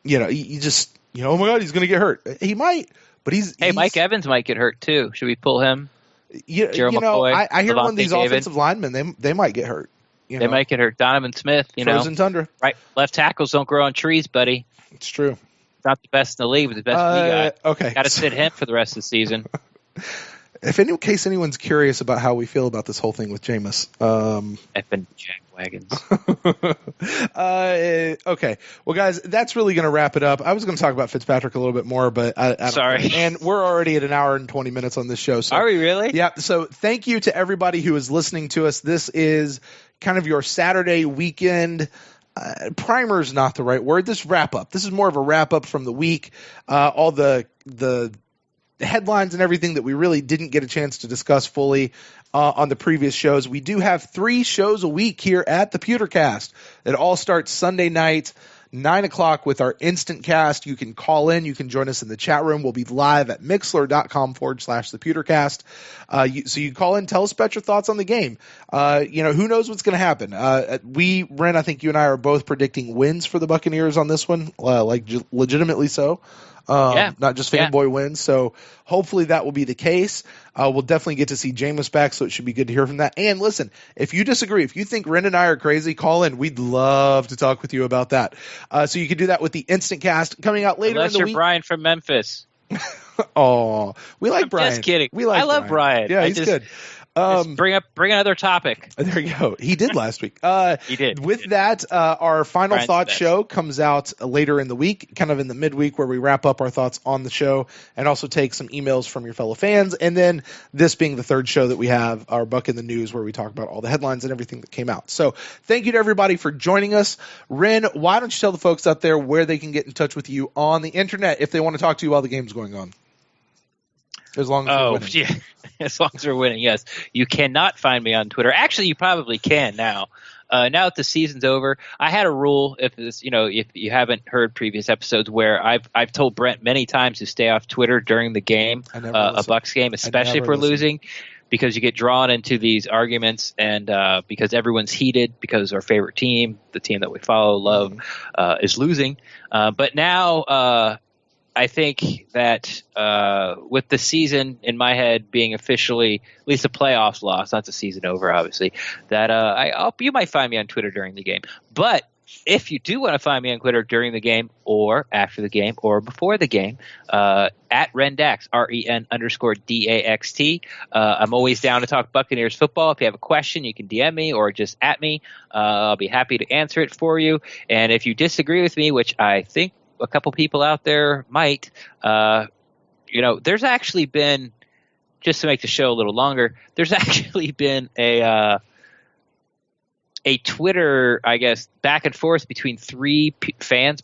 C: You just oh my God, he's going to get hurt. He might. But he's
D: Mike Evans might get hurt too. Should we pull him?
C: I hear
D: Devontae
C: one of these
D: David.
C: Offensive linemen, they might get hurt.
D: They might get hurt. Donovan Smith,
C: Frozen tundra.
D: Right, left tackles don't grow on trees, buddy.
C: It's true.
D: Not the best in the league, but the best we got.
C: Okay,
D: got to sit him for the rest of the season.
C: In case anyone's curious about how we feel about this whole thing with Jameis,
D: effing Jack Wagons.
C: Okay, well, guys, that's really going to wrap it up. I was going to talk about Fitzpatrick a little bit more, but I
D: sorry.
C: And we're already at an hour and 20 minutes on this show. So,
D: are we really?
C: Yeah. So thank you to everybody who is listening to us. This is kind of your Saturday weekend. Primer is not the right word. This wrap up. This is more of a wrap up from the week. All the headlines and everything that we really didn't get a chance to discuss fully on the previous shows. We do have 3 shows a week here at the Pewtercast. It all starts Sunday night, 9 o'clock with our instant cast. You can call in. You can join us in the chat room. We'll be live at mixler.com/the Pewtercast. So you call in, tell us about your thoughts on the game. Who knows what's going to happen. Ren, I think you and I are both predicting wins for the Buccaneers on this one, legitimately so. Not just fanboy wins. So hopefully that will be the case. We'll definitely get to see Jameis back, so it should be good to hear from that. And listen, if you disagree, if you think Ren and I are crazy, call in. We'd love to talk with you about that. So you can do that with the instant cast coming out later in the week.
D: Unless you're Brian from Memphis.
C: Oh, we like Brian.
D: Just kidding.
C: I
D: love Brian.
C: Yeah, he's good.
D: Bring another topic.
C: There you go. He did last week.
D: He did.
C: With that, our final thoughts show comes out later in the week, kind of in the midweek, where we wrap up our thoughts on the show and also take some emails from your fellow fans. And then this being the third show that we have, our Buck in the News, where we talk about all the headlines and everything that came out. So thank you to everybody for joining us. Ren, why don't you tell the folks out there where they can get in touch with you on the internet if they want to talk to you while the game's going on? As long as we're winning.
D: Yeah. As long as we're winning, yes. You cannot find me on Twitter. Actually, you probably can now. Now that the season's over, I had a rule. If you haven't heard previous episodes, where I've told Brent many times to stay off Twitter during the game, a Bucs game, especially if we're losing, because you get drawn into these arguments, and because everyone's heated because our favorite team, the team that we follow, love, is losing. But now. I think that with the season in my head being officially, at least the playoffs lost, not the season over, obviously, that you might find me on Twitter during the game. But if you do want to find me on Twitter during the game or after the game or before the game, at Rendax, REN_DAXT. I'm always down to talk Buccaneers football. If you have a question, you can DM me or just at me. I'll be happy to answer it for you. And if you disagree with me, which I think a couple people out there might, there's actually been, just to make the show a little longer, there's actually been a Twitter, I guess, back and forth between 3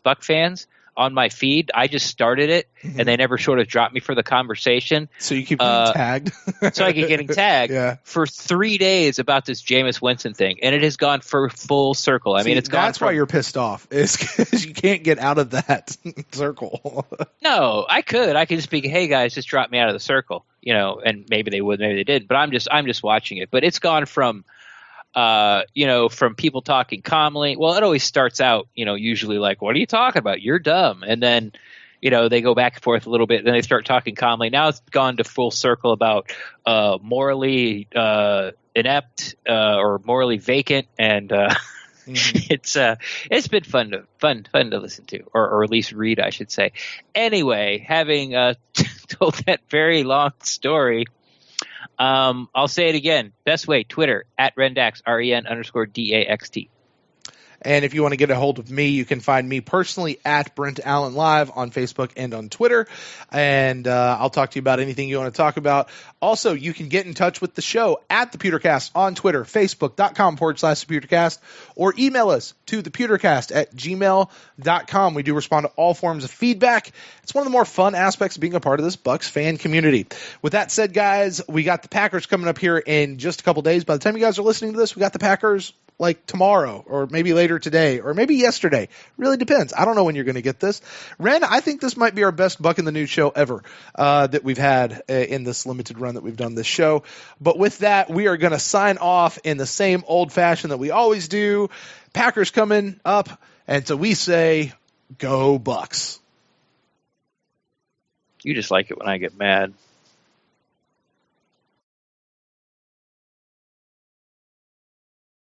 D: Buck fans on my feed. I just started it, and they never sort of dropped me for the conversation.
C: So you keep getting tagged?
D: So I keep getting tagged for 3 days about this Jameis Winston thing, and it has gone for full circle. I mean, it's gone.
C: That's why you're pissed off, is because you can't get out of that circle.
D: No, I could just be, hey guys, just drop me out of the circle, and maybe they would, maybe they did, but I'm just watching it. But it's gone from from people talking calmly. Well, it always starts out, usually like, what are you talking about? You're dumb. And then, they go back and forth a little bit. Then they start talking calmly. Now it's gone to full circle about morally inept or morally vacant. And it's been fun to listen to, or at least read, I should say. Anyway, having told that very long story, I'll say it again. Best way, Twitter, at Rendax, REN_DAXT.
C: And if you want to get a hold of me, you can find me personally at Brent Allen Live on Facebook and on Twitter. And I'll talk to you about anything you want to talk about. Also, you can get in touch with the show at the Pewtercast on Twitter, facebook.com/thepewtercast, or email us to thepewtercast@gmail.com. We do respond to all forms of feedback. It's one of the more fun aspects of being a part of this Bucs fan community. With that said, guys, we got the Packers coming up here in just a couple days. By the time you guys are listening to this, we got the Packers like tomorrow, or maybe later today, or maybe yesterday. Really depends. I don't know when you're going to get this. Ren, I think this might be our best Buck in the News show ever that we've had in this limited run that we've done this show. But with that, we are going to sign off in the same old fashion that we always do. Packers coming up, and so we say, go Bucs.
D: You just like it when I get mad.